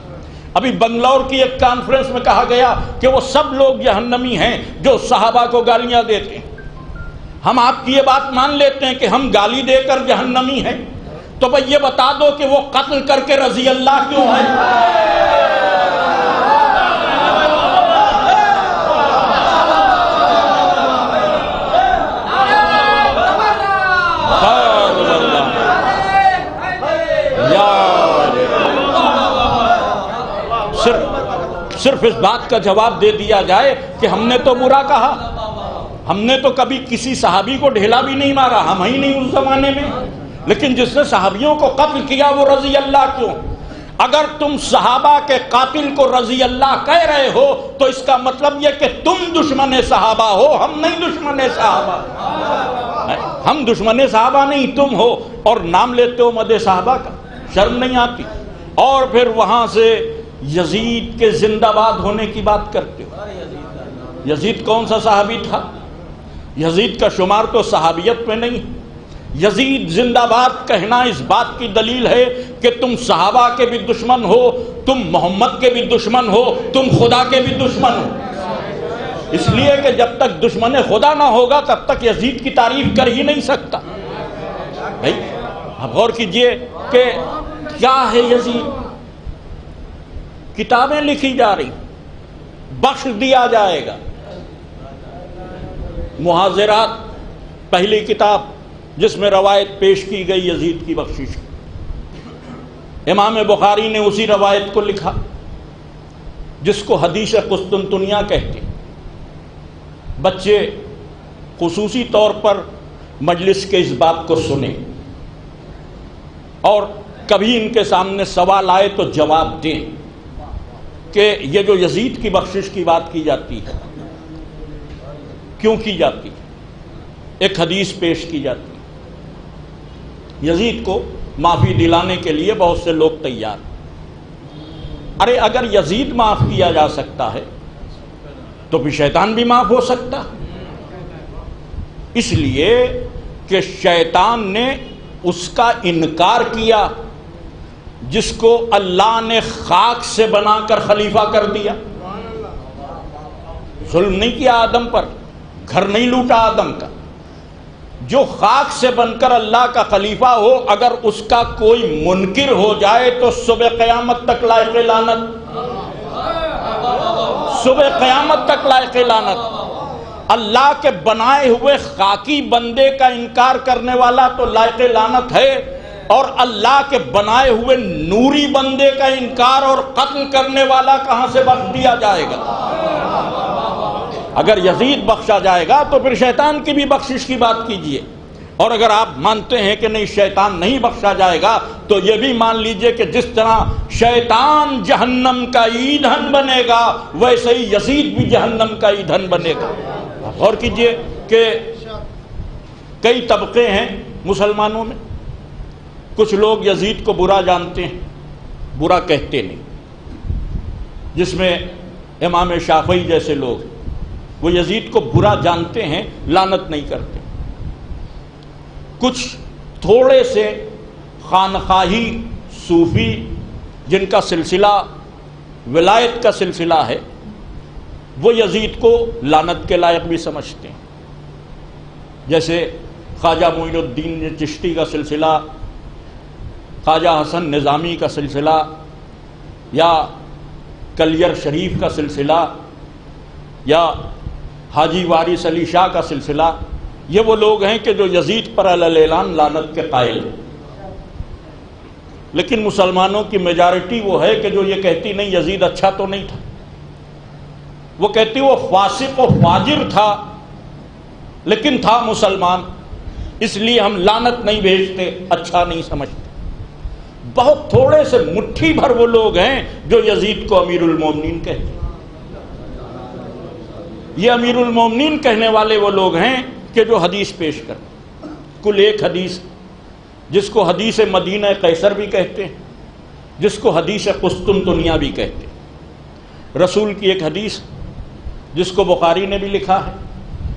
ابھی بنگلور کی ایک کانفرنس میں کہا گیا کہ وہ سب لوگ جہنمی ہیں جو صحابہ کو گالیاں دیتے ہیں. ہم آپ کی یہ بات مان لیتے ہیں کہ ہم گالی دے کر جہنمی ہیں، تو بھئی یہ بتا دو کہ وہ قتل کر کے رضی اللہ کیوں ہیں؟ صرف اس بات کا جواب دے دیا جائے کہ ہم نے تو برا کہا. ہم نے تو کبھی کسی صحابی کو ڈھیلا بھی نہیں مارا، ہم ہی نہیں اس زمانے میں. لیکن جس نے صحابیوں کو قتل کیا وہ رضی اللہ کیوں؟ اگر تم صحابہ کے قاتل کو رضی اللہ کہہ رہے ہو تو اس کا مطلب یہ کہ تم دشمن صحابہ ہو، ہم نہیں دشمن صحابہ. ہم دشمن صحابہ نہیں، تم ہو. اور نام لیتے ہو مدح صحابہ کا، شرم نہیں آتی؟ اور پھر وہاں سے یزید کے زندہ باد ہونے کی بات کرتے ہو. یزید کون سا صحابی تھا؟ یزید کا شمار تو صحابیت میں نہیں. یزید زندہ باد کہنا اس بات کی دلیل ہے کہ تم صحابہ کے بھی دشمن ہو، تم محمد کے بھی دشمن ہو، تم خدا کے بھی دشمن ہو. اس لیے کہ جب تک دشمن خدا نہ ہوگا تب تک یزید کی تعریف کر ہی نہیں سکتا. بھائی اب غور کیجئے کہ کیا ہے یزید. کتابیں لکھی جا رہی، بخش دیا جائے گا. محاضرات پہلی کتاب جس میں روایت پیش کی گئی یزید کی بخشش. امام بخاری نے اسی روایت کو لکھا جس کو حدیث قسطنطنیہ کہتے. بچے خصوصی طور پر مجلس کے اس بات کو سنیں اور کبھی ان کے سامنے سوال آئے تو جواب دیں کہ یہ جو یزید کی بخشش کی بات کی جاتی ہے کیوں کی جاتی ہے. ایک حدیث پیش کی جاتی ہے، یزید کو معافی دلانے کے لیے بہت سے لوگ تیار. ارے اگر یزید معاف کیا جا سکتا ہے تو پھر شیطان بھی معاف ہو سکتا. اس لیے کہ شیطان نے اس کا انکار کیا جس کو اللہ نے خاک سے بنا کر خلیفہ کر دیا. ظلم نہیں کیا آدم پر، گھر نہیں لوٹا آدم کا. جو خاک سے بن کر اللہ کا خلیفہ ہو اگر اس کا کوئی منکر ہو جائے تو صبح قیامت تک لائق لعنت. صبح قیامت تک لائق لعنت۔ اللہ کے بنائے ہوئے خاکی بندے کا انکار کرنے والا تو لائق لعنت ہے، اور اللہ کے بنائے ہوئے نوری بندے کا انکار اور قتل کرنے والا کہاں سے بخش دیا جائے گا؟ اگر یزید بخشا جائے گا تو پھر شیطان کی بھی بخشش کی بات کیجئے، اور اگر آپ مانتے ہیں کہ نہیں شیطان نہیں بخشا جائے گا تو یہ بھی مان لیجئے کہ جس طرح شیطان جہنم کا ایندھن بنے گا ویسے ہی یزید بھی جہنم کا ایندھن بنے گا۔ غور کیجئے کہ کئی طبقے ہیں مسلمانوں میں، کچھ لوگ یزید کو برا جانتے ہیں، برا کہتے نہیں، جس میں امام شافعی جیسے لوگ وہ یزید کو برا جانتے ہیں، لعنت نہیں کرتے۔ کچھ تھوڑے سے خانقاہی صوفی جن کا سلسلہ ولایت کا سلسلہ ہے وہ یزید کو لعنت کے لائق بھی سمجھتے ہیں، جیسے خواجہ معین الدین چشتی کا سلسلہ، خواجہ حسن نظامی کا سلسلہ، یا کلیر شریف کا سلسلہ، یا حاجی وارث علی شاہ کا سلسلہ۔ یہ وہ لوگ ہیں کہ جو یزید پر علی اعلان لعنت کے قائل ہیں، لیکن مسلمانوں کی میجارٹی وہ ہے کہ جو یہ کہتی نہیں یزید اچھا تو نہیں تھا، وہ کہتی وہ فاسق و فاجر تھا لیکن تھا مسلمان، اس لیے ہم لعنت نہیں بھیجتے، اچھا نہیں سمجھتے۔ بہت تھوڑے سے مٹھی بھر وہ لوگ ہیں جو یزید کو امیر المومنین کہتے ہیں۔ یہ امیر المومنین کہنے والے وہ لوگ ہیں کہ جو حدیث پیش کرتے، کل ایک حدیث جس کو حدیث مدینہ قیصر بھی کہتے ہیں، جس کو حدیث قسطنطنیہ بھی کہتے ہیں۔ رسول کی ایک حدیث جس کو بخاری نے بھی لکھا ہے،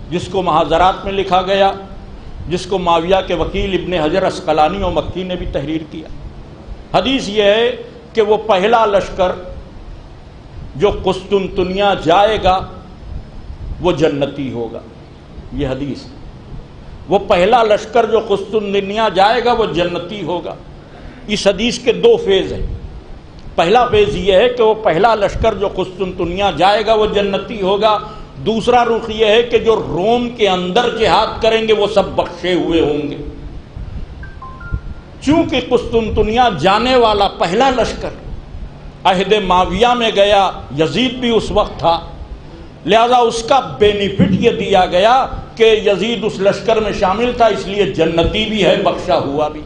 جس کو محاضرات میں لکھا گیا، جس کو معاویہ کے وکیل ابن حجر عسقلانی و مکی نے بھی تحریر کیا۔ حدیث یہ ہے کہ وہ پہلا لشکر جو قسطنطنیہ جائے گا وہ جنتی ہوگا۔ یہ حدیث، وہ پہلا لشکر جو قسطنطنیہ جائے گا وہ جنتی ہوگا۔ اس حدیث کے دو فیض ہیں۔ پہلا فیض یہ ہے کہ وہ پہلا لشکر جو قسطنطنیہ جائے گا وہ جنتی ہوگا۔ دوسرا رخ یہ ہے کہ جو روم کے اندر جہاد کریں گے وہ سب بخشے ہوئے ہوں گے۔ چونکہ قسطنطنیہ جانے والا پہلا لشکر عہد معاویہ میں گیا، یزید بھی اس وقت تھا، لہذا اس کا بینیفٹ یہ دیا گیا کہ یزید اس لشکر میں شامل تھا، اس لیے جنتی بھی ہے، بخشا ہوا بھی۔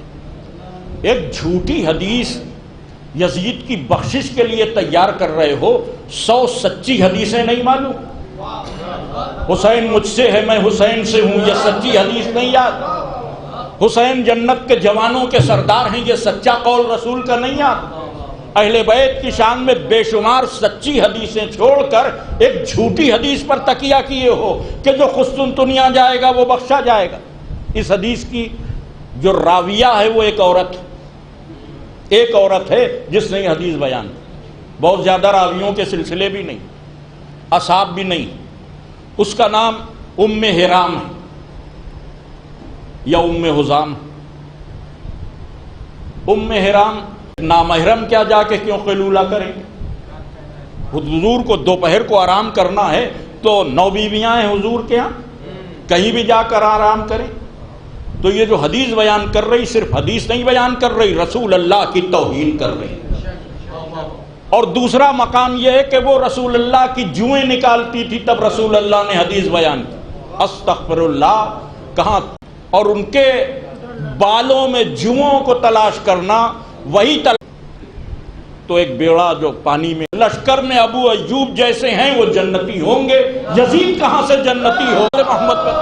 ایک جھوٹی حدیث یزید کی بخشش کے لیے تیار کر رہے ہو، 100 سچی حدیثیں نہیں معلوم؟ حسین مجھ سے ہے، میں حسین سے ہوں، یہ سچی حدیث نہیں یاد؟ حسین جنت کے جوانوں کے سردار ہیں، یہ سچا قول رسول کا نہیں یاد؟ اہل بیت کی شان میں بے شمار سچی حدیثیں چھوڑ کر ایک جھوٹی حدیث پر تکیہ کیے ہو کہ جو قسطنطنیہ جائے گا وہ بخشا جائے گا۔ اس حدیث کی جو راویہ ہے وہ ایک عورت ہے جس نے یہ حدیث بیان کی۔ بہت زیادہ راویوں کے سلسلے بھی نہیں، اصحاب بھی نہیں۔ اس کا نام ام حرام ہے یا ام حزام۔ ام حرام نامحرم کیا جا کے کیوں قیلولہ کریں گے؟ حضور کو دوپہر کو آرام کرنا ہے تو 9 بیویاں ہیں حضور کے ہاں، کہیں بھی جا کر آرام کریں۔ تو یہ جو حدیث بیان کر رہی صرف حدیث نہیں بیان کر رہی، رسول اللہ کی توہین کر رہی۔ اور دوسرا مقام یہ ہے کہ وہ رسول اللہ کی جوئیں نکالتی تھی تب رسول اللہ نے حدیث بیان کی۔ استغفر اللہ کہاں؟ اور ان کے بالوں میں جوؤں کو تلاش کرنا وہی تو ایک بیڑا جو پانی میں، لشکر میں ابو ایوب جیسے ہیں وہ جنتی ہوں گے، یزید کہاں سے جنتی ہو؟ محمد پر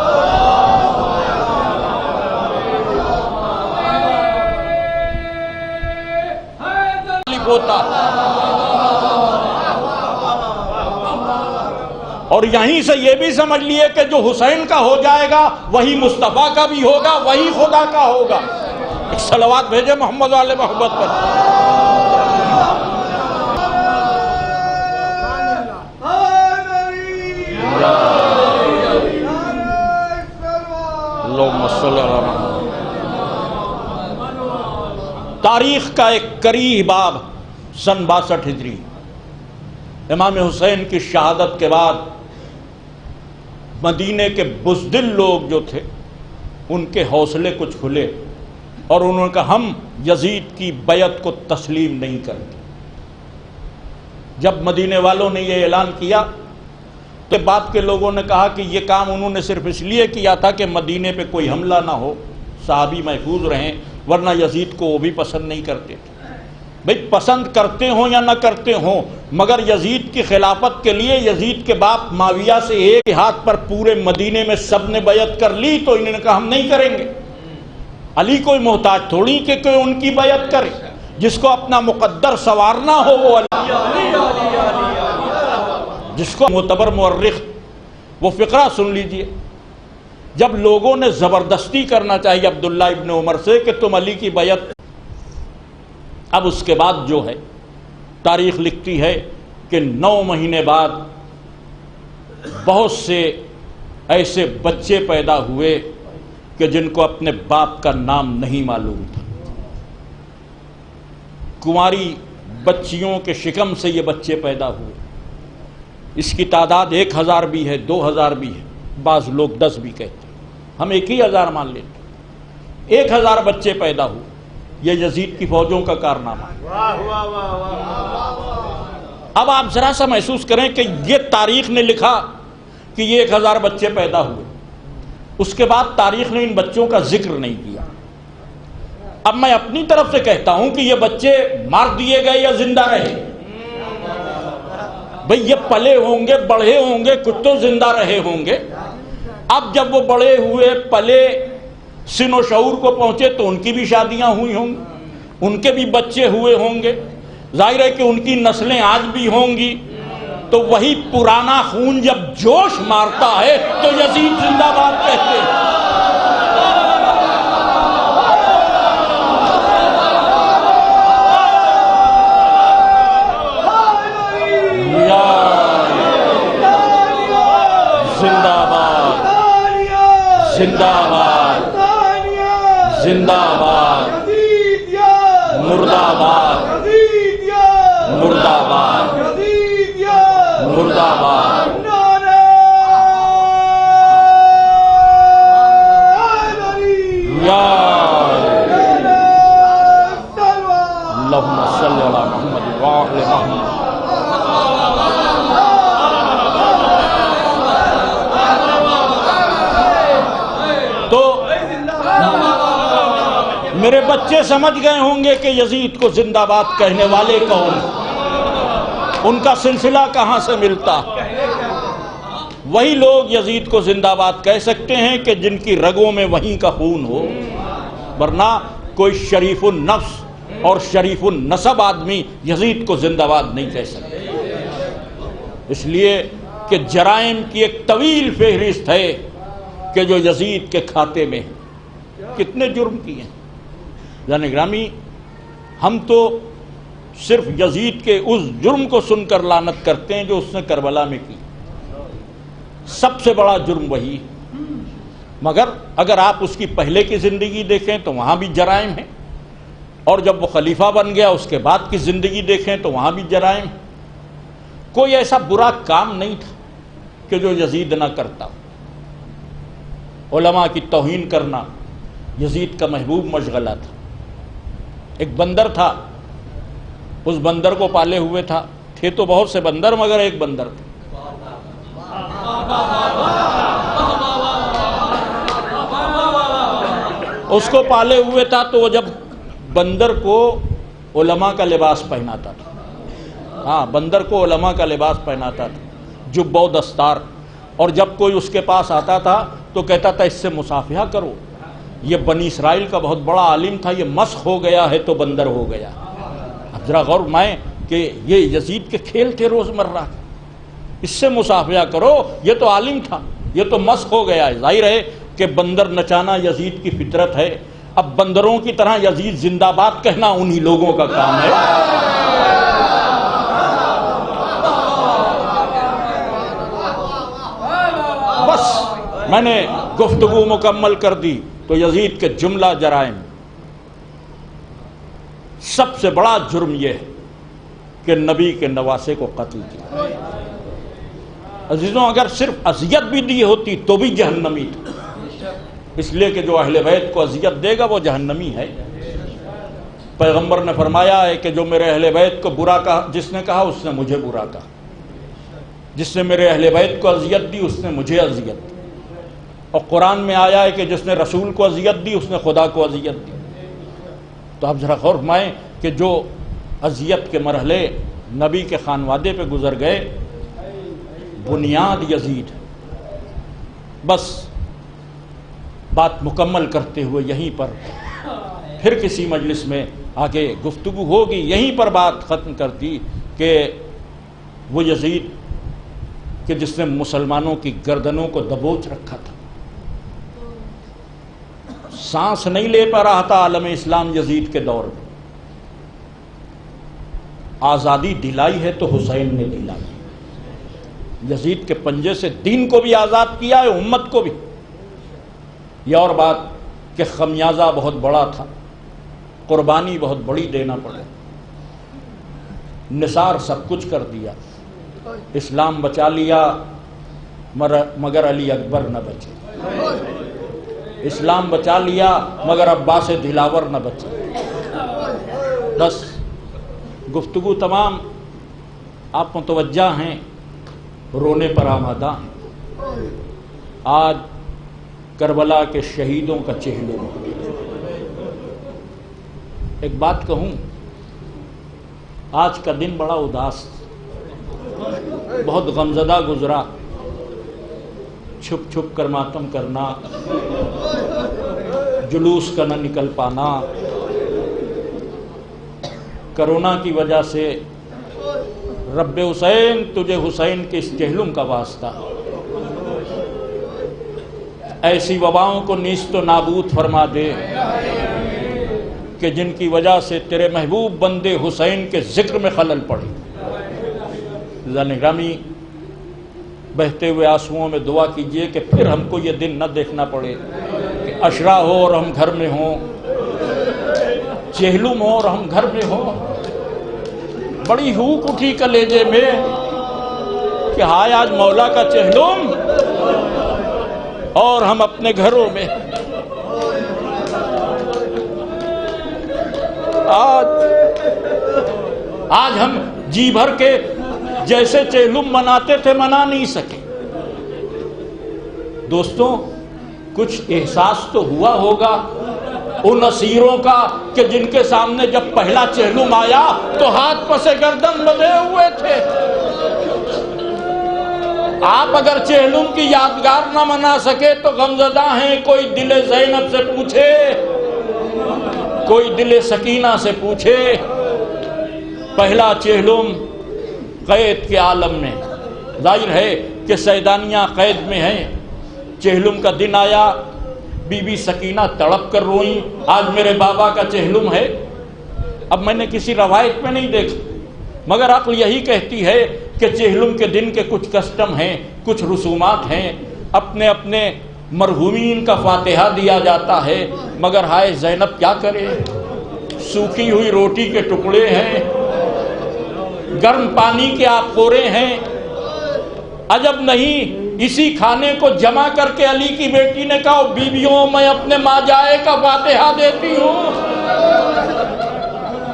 ہوتا۔ اور یہیں سے یہ بھی سمجھ لیے کہ جو حسین کا ہو جائے گا وہی مصطفیٰ کا بھی ہوگا، وہی خدا کا ہوگا۔ ایک صلوات بھیجے محمد والے محمد پر۔ تاریخ کا ایک کری باب سن 62 ہجری، امام حسین کی شہادت کے بعد مدینے کے بزدل لوگ جو تھے ان کے حوصلے کچھ کھلے اور انہوں نے کہا ہم یزید کی بیعت کو تسلیم نہیں کرتے۔ جب مدینے والوں نے یہ اعلان کیا تو بعد کے لوگوں نے کہا کہ یہ کام انہوں نے صرف اس لیے کیا تھا کہ مدینے پہ کوئی حملہ نہ ہو، صحابی محفوظ رہیں، ورنہ یزید کو وہ بھی پسند نہیں کرتے تھے۔ بھئی پسند کرتے ہوں یا نہ کرتے ہوں، مگر یزید کی خلافت کے لیے یزید کے باپ معاویہ سے ایک ہاتھ پر پورے مدینے میں سب نے بیعت کر لی تو انہوں نے کہا ہم نہیں کریں گے۔ علی کوئی محتاج تھوڑی کہ کوئی ان کی بیعت کرے، جس کو اپنا مقدر سنوارنا ہو وہ علی، جس کو معتبر مورخ وہ فقرہ سن لیجئے، جب لوگوں نے زبردستی کرنا چاہیے عبداللہ ابن عمر سے کہ تم علی کی بیعت، اب اس کے بعد جو ہے تاریخ لکھتی ہے کہ 9 مہینے بعد بہت سے ایسے بچے پیدا ہوئے کہ جن کو اپنے باپ کا نام نہیں معلوم تھا۔ کنواری بچیوں کے شکم سے یہ بچے پیدا ہوئے، اس کی تعداد 1000 بھی ہے، 2000 بھی ہے، بعض لوگ 10 بھی کہتے ہیں، ہم 1000 مان لیتے ہیں۔ 1000 بچے پیدا ہوئے، یہ یزید کی فوجوں کا کارنامہ۔ اب آپ ذرا سا محسوس کریں کہ یہ تاریخ نے لکھا کہ یہ 1000 بچے پیدا ہوئے، اس کے بعد تاریخ نے ان بچوں کا ذکر نہیں کیا۔ اب میں اپنی طرف سے کہتا ہوں کہ یہ بچے مار دیے گئے یا زندہ رہے؟ بھئی یہ پلے ہوں گے، بڑھے ہوں گے، کچھ تو زندہ رہے ہوں گے۔ اب جب وہ بڑے ہوئے، پلے، سن و شعور کو پہنچے تو ان کی بھی شادیاں ہوئی ہوں گی، ان کے بھی بچے ہوئے ہوں گے، ظاہر ہے کہ ان کی نسلیں آج بھی ہوں گی۔ تو وہی پرانا خون جب جوش مارتا ہے تو یزید زندہ باد کہتے ہیں۔ زندہ باد، زندہ باد، زندہ باد، مرد آباد، مرد آباد، مرد آباد۔ اللہم صلی علی محمد وآل محمد۔ تو میرے بچے سمجھ گئے ہوں گے کہ یزید کو زندہ باد کہنے والے کون، ان کا سلسلہ کہاں سے ملتا۔ وہی لوگ یزید کو زندہ باد کہہ سکتے ہیں کہ جن کی رگوں میں وہیں کا خون ہو، ورنہ کوئی شریف النفس اور شریف النسب آدمی یزید کو زندہ باد نہیں کہہ سکتے، اس لیے کہ جرائم کی ایک طویل فہرست ہے کہ جو یزید کے کھاتے میں کتنے جرم کیے ہیں۔ یعنی گرامی، ہم تو صرف یزید کے اس جرم کو سن کر لعنت کرتے ہیں جو اس نے کربلا میں کی، سب سے بڑا جرم وہی، مگر اگر آپ اس کی پہلے کی زندگی دیکھیں تو وہاں بھی جرائم ہیں، اور جب وہ خلیفہ بن گیا اس کے بعد کی زندگی دیکھیں تو وہاں بھی جرائم ہیں۔ کوئی ایسا برا کام نہیں تھا کہ جو یزید نہ کرتا۔ علماء کی توہین کرنا یزید کا محبوب مشغلہ تھا۔ ایک بندر تھا، اس بندر کو پالے ہوئے تھا، تھے تو بہت سے بندر مگر ایک بندر تھا، اس کو پالے ہوئے تھا، تو وہ جب بندر کو علماء کا لباس پہناتا تھا، ہاں بندر کو علماء کا لباس پہناتا تھا، جب و دستار، اور جب کوئی اس کے پاس آتا تھا تو کہتا تھا اس سے مصافحہ کرو، یہ بنی اسرائیل کا بہت بڑا عالم تھا، یہ مسخ ہو گیا ہے تو بندر ہو گیا۔ اب ذرا غور میں کہ یہ یزید کے کھیل تھے روزمرہ، اس سے مصافحہ کرو، یہ تو عالم تھا، یہ تو مسخ ہو گیا ہے۔ ظاہر ہے کہ بندر نچانا یزید کی فطرت ہے۔ اب بندروں کی طرح یزید زندہ باد کہنا انہی لوگوں کا کام ہے۔ بس میں نے گفتگو مکمل کر دی تو یزید کے جملہ جرائم، سب سے بڑا جرم یہ ہے کہ نبی کے نواسے کو قتل کیا۔ عزیزوں اگر صرف اذیت بھی دی ہوتی تو بھی جہنمی تھا، اس لیے کہ جو اہل بیت کو اذیت دے گا وہ جہنمی ہے۔ پیغمبر نے فرمایا ہے کہ جو میرے اہل بیت کو برا کہا، جس نے کہا اس نے مجھے برا کہا، جس نے میرے اہل بیت کو اذیت دی اس نے مجھے اذیت دی۔ اور قرآن میں آیا ہے کہ جس نے رسول کو اذیت دی اس نے خدا کو اذیت دی۔ تو آپ ذرا غور فرمائیں کہ جو اذیت کے مرحلے نبی کے خانوادے پہ گزر گئے، بنیاد یزید۔ بس بات مکمل کرتے ہوئے یہیں پر پھر کسی مجلس میں آگے گفتگو ہوگی، یہیں پر بات ختم کرتی کہ وہ یزید کہ جس نے مسلمانوں کی گردنوں کو دبوچ رکھا تھا، سانس نہیں لے پا رہا تھا عالم اسلام یزید کے دور میں، آزادی دلائی ہے تو حسین نے دلائی۔ یزید کے پنجے سے دین کو بھی آزاد کیا ہے، امت کو بھی۔ یہ اور بات کہ خمیازہ بہت بڑا تھا، قربانی بہت بڑی دینا پڑے، نثار سب کچھ کر دیا، اسلام بچا لیا مگر علی اکبر نہ بچے، اسلام بچا لیا مگر عباس دلاور نہ بچے۔ بس گفتگو تمام، آپ متوجہ ہیں، رونے پر آمادہ ہیں۔ آج کربلا کے شہیدوں کا چہلم۔ ایک بات کہوں، آج کا دن بڑا اداس، بہت غمزدہ گزرا، چھپ چھپ کر ماتم کرنا، جلوس کا نہ نکل پانا، کرونا کی وجہ سے رب حسین تجھے حسین کے اس چہلم کا واسطہ، ایسی وباؤں کو نیست و نابود فرما دے کہ جن کی وجہ سے تیرے محبوب بندے حسین کے ذکر میں خلل پڑے۔ گرامی، بہتے ہوئے آنسوؤں میں دعا کیجئے کہ پھر ہم کو یہ دن نہ دیکھنا پڑے کہ عشرہ ہو اور ہم گھر میں ہوں، چہلم ہو اور ہم گھر میں ہوں۔ بڑی ہوک اٹھی کلیجے میں کہ ہائے آج مولا کا چہلم اور ہم اپنے گھروں میں۔ آج ہم جی بھر کے جیسے چہلم مناتے تھے منا نہیں سکے۔ دوستوں، کچھ احساس تو ہوا ہوگا ان اسیروں کا کہ جن کے سامنے جب پہلا چہلم آیا تو ہاتھ پسے گردن لدے ہوئے تھے۔ آپ اگر چہلم کی یادگار نہ منا سکے تو غمزدہ ہیں، کوئی دل زینب سے پوچھے، کوئی دل سکینہ سے پوچھے۔ پہلا چہلم قید کے عالم میں، ظاہر ہے کہ سیدانیاں قید میں ہیں، چہلم کا دن آیا، بی بی سکینہ تڑپ کر روئیں، آج میرے بابا کا چہلم ہے۔ اب میں نے کسی روایت میں نہیں دیکھا، مگر عقل یہی کہتی ہے کہ چہلم کے دن کے کچھ کسٹم ہیں، کچھ رسومات ہیں، اپنے اپنے مرحومین کا فاتحہ دیا جاتا ہے، مگر ہائے زینب کیا کرے، سوکھی ہوئی روٹی کے ٹکڑے ہیں، گرم پانی کے آخورے ہیں۔ عجب نہیں، اسی کھانے کو جمع کر کے علی کی بیٹی نے کہا بیویوں میں اپنے ماں جائے کا فاتحہ دیتی ہوں،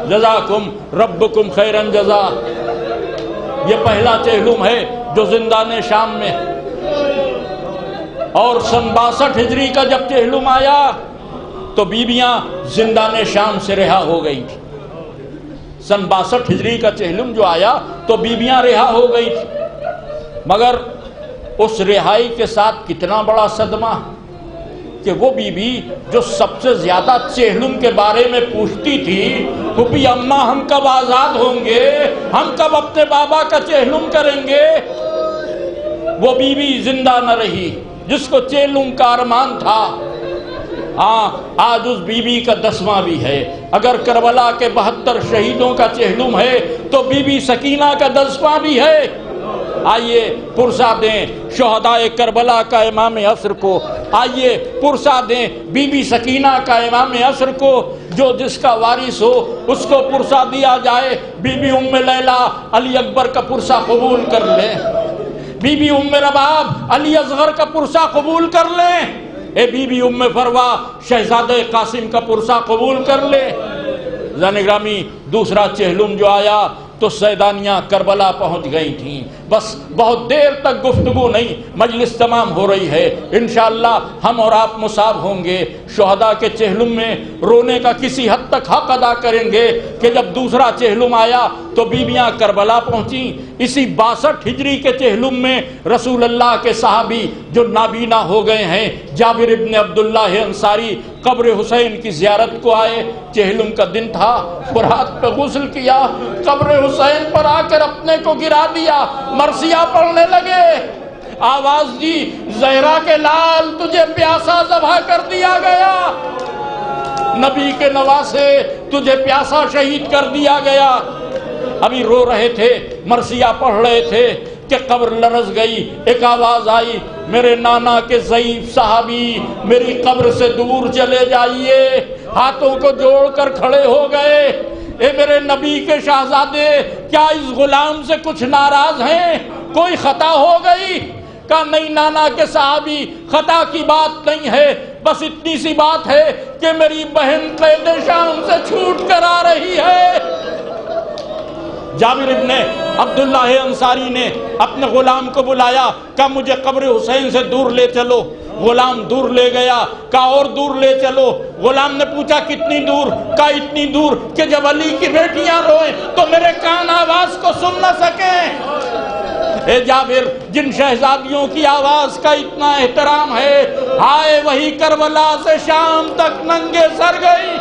جزاکم ربکم خیرن جزا۔ یہ پہلا چہلم ہے جو زندان شام میں، اور سن 62 ہجری کا جب چہلم آیا تو بیویاں زندان شام سے رہا ہو گئی تھی۔ سن 62 ہجری کا چہلم جو آیا تو بیویاں رہا ہو گئی تھی، مگر اس رہائی کے ساتھ کتنا بڑا صدمہ کہ وہ بیوی جو سب سے زیادہ چہلم کے بارے میں پوچھتی تھی، پھوپھی اماں ہم کب آزاد ہوں گے، ہم کب اپنے بابا کا چہلم کریں گے، وہ بیوی زندہ نہ رہی جس کو چہلم کا ارمان تھا۔ ہاں، آج اس بیوی کا 10واں بھی ہے۔ اگر کربلا کے 72 شہیدوں کا چہلم ہے تو بی بی سکینہ کا 10واں بھی ہے۔ آئیے پرسہ دیں شہدائے کربلا کا امام عصر کو آئیے پرسا دیں بی بی سکینہ کا امام عصر کو، جو جس کا وارث ہو اس کو پرسا دیا جائے۔ بی بی ام لیلہ علی اکبر کا پرسا قبول کر لیں، بی بی ام رباب علی اصغر کا پرسا قبول کر لیں، اے بی بی ام فروا شہزادہ قاسم کا پرسا قبول کر لیں۔ زن گرامی دوسرا چہلم جو آیا تو سیدانیاں کربلا پہنچ گئی تھیں، بس بہت دیر تک گفتگو نہیں، مجلس تمام ہو رہی ہے، انشاءاللہ ہم اور آپ مصاب ہوں گے، شہداء کے چہلم میں رونے کا کسی حد تک حق ادا کریں گے کہ جب دوسرا چہلم آیا تو بیویاں کربلا پہنچیں۔ اسی 62 ہجری کے چہلم میں رسول اللہ کے صحابی جو نابینا ہو گئے ہیں جابر ابن عبداللہ انصاری قبر حسین کی زیارت کو آئے، چہلم کا دن تھا، برات پہ غسل کیا، قبر حسین پر آ کر اپنے کو گرا دیا، مرثیہ پڑھنے لگے، آواز دی زہرا کے لال تجھے پیاسا ذبح کر دیا گیا، نبی کے نواسے تجھے پیاسا شہید کر دیا گیا۔ ابھی رو رہے تھے، مرثیہ پڑھ رہے تھے کہ قبر لرز گئی، ایک آواز آئی میرے نانا کے ضعیف صحابی میری قبر سے دور چلے جائیے، ہاتھوں کو جوڑ کر کھڑے ہو گئے، اے میرے نبی کے شہزادے کیا اس غلام سے کچھ ناراض ہیں، کوئی خطا ہو گئی؟ کہا نہیں نانا کے صحابی، خطا کی بات نہیں ہے، بس اتنی سی بات ہے کہ میری بہن قید شام سے چھوٹ کر آ رہی ہے۔ جابر ابن عبداللہ انصاری نے اپنے غلام کو بلایا، کہا مجھے قبر حسین سے دور لے چلو، غلام دور لے گیا، کہا اور دور لے چلو، غلام نے پوچھا کتنی دور؟ کہا اتنی دور کہ جب علی کی بیٹیاں روئیں تو میرے کان آواز کو سن نہ سکیں۔ اے جابر جن شہزادیوں کی آواز کا اتنا احترام ہے، ہائے وہی کربلا سے شام تک ننگے سر گئی۔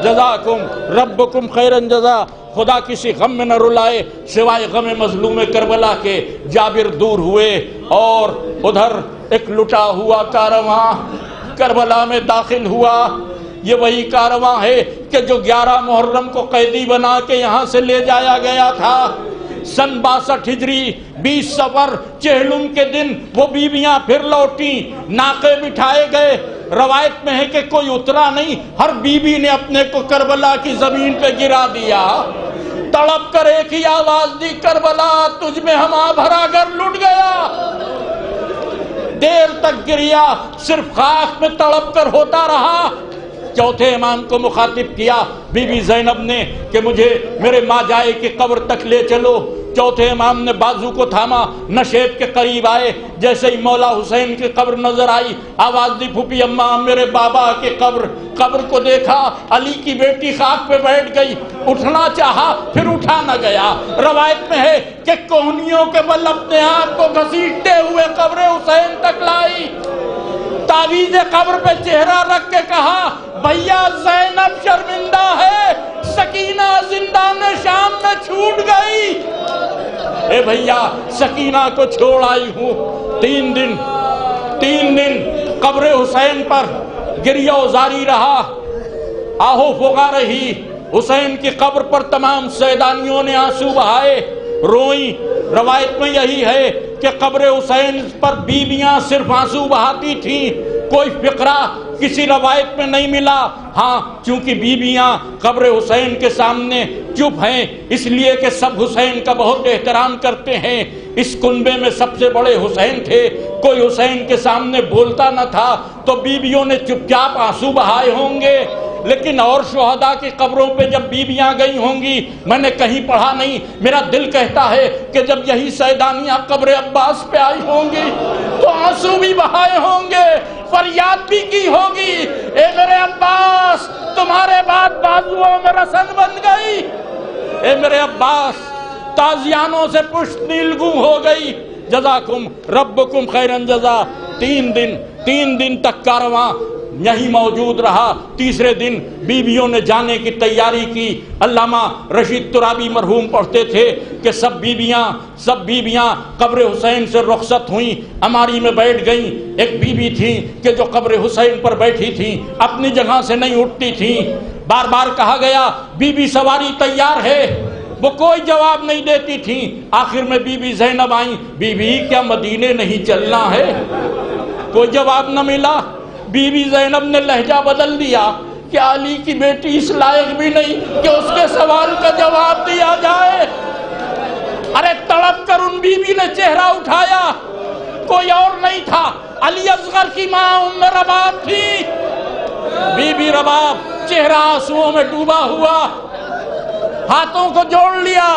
جزاکم ربکم خیرن جزا، خدا کسی غم میں نہ رلائے سوائے غم مظلوم کربلا کے۔ جابر دور ہوئے اور ادھر ایک لٹا ہوا کارواں کربلا میں داخل ہوا۔ یہ وہی کارواں ہے کہ جو 11 محرم کو قیدی بنا کے یہاں سے لے جایا گیا تھا۔ سن 62 ہجری 20 صفر چہلم کے دن وہ بیویاں پھر لوٹیں، ناقے بٹھائے گئے۔ روایت میں ہے کہ کوئی اترا نہیں، ہر بیوی نے اپنے کو کربلا کی زمین پہ گرا دیا، تڑپ کر ایک ہی آواز دی کربلا تجھ میں ہما بھرا گھر لٹ گیا۔ دیر تک گریا، صرف خاک میں تڑپ کر ہوتا رہا۔ چوتھے امام کو مخاطب کیا بی بی زینب نے کہ مجھے میرے ماں جائے کی قبر تک لے چلو۔ چوتھے امام نے بازو کو تھاما، نشیب کے قریب آئے، جیسے ہی مولا حسین کی قبر نظر آئی آواز دی پھوپھی اماں میرے بابا کی قبر کو دیکھا، علی کی بیٹی خاک پہ بیٹھ گئی، اٹھنا چاہا پھر اٹھا نہ گیا۔ روایت میں ہے کہ کوہنیوں کے بل اپنے آپ کو گھسیٹتے ہوئے قبر حسین تک لائی، تعویذ قبر پہ چہرہ رکھ کے کہا بھیا زینب شرمندہ ہے، سکینہ زندان شام میں چھوٹ گئی۔ اے بھیا سکینہ کو چھوڑ آئی ہوں۔ 3 دن قبر حسین پر گریہ زاری رہا، آہو فغا رہی۔ حسین کی قبر پر تمام سیدانیوں نے آنسو بہائے، روئیں۔ روایت میں یہی ہے کہ قبر حسین پر بیویاں صرف آنسو بہاتی تھیں، کوئی فقرہ کسی روایت میں نہیں ملا۔ ہاں چونکہ بیویاں قبر حسین کے سامنے چپ ہیں، اس لیے کہ سب حسین کا بہت احترام کرتے ہیں۔ اس کنبے میں سب سے بڑے حسین تھے، کوئی حسین کے سامنے بولتا نہ تھا، تو بیویوں نے چپ چاپ آنسو بہائے ہوں گے۔ لیکن اور شہداء کی قبروں پہ جب بیویاں گئی ہوں گی، میں نے کہیں پڑھا نہیں، میرا دل کہتا ہے کہ جب یہی سیدانیاں قبر عباس پہ آئی ہوں گی تو آنسو بھی بہائے ہوں گے، فریاد بھی کی ہوگی، اے میرے عباس تمہارے بعد بازوؤں میں رسن بن گئی، اے میرے عباس تازیانوں سے پشت نیلگوں ہو گئی۔ جزاکم ربکم خیرن جزا۔ 3 دن تک کارواں یہیں موجود رہا۔ تیسرے دن بیویوں نے جانے کی تیاری کی۔ علامہ رشید ترابی مرحوم پڑھتے تھے کہ سب بیویاں قبر حسین سے رخصت ہوئیں، اماری میں بیٹھ گئیں۔ ایک بیوی تھی کہ جو قبر حسین پر بیٹھی تھی، اپنی جگہ سے نہیں اٹھتی تھی، بار بار کہا گیا بی بی سواری تیار ہے، وہ کوئی جواب نہیں دیتی تھی۔ آخر میں بی بی زینب آئیں، بی بی کیا مدینے نہیں چلنا ہے؟ کوئی جواب نہ ملا. بی بی زینب نے لہجہ بدل دیا کہ علی کی بیٹی اس لائق بھی نہیں کہ اس کے سوال کا جواب دیا جائے. ارے تڑپ کر ان بی بی نے چہرہ اٹھایا، کوئی اور نہیں تھا، علی اصغر کی ماں ام رباب تھی. بی بی رباب چہرہ آنسوؤں میں ڈوبا ہوا، ہاتھوں کو جوڑ لیا.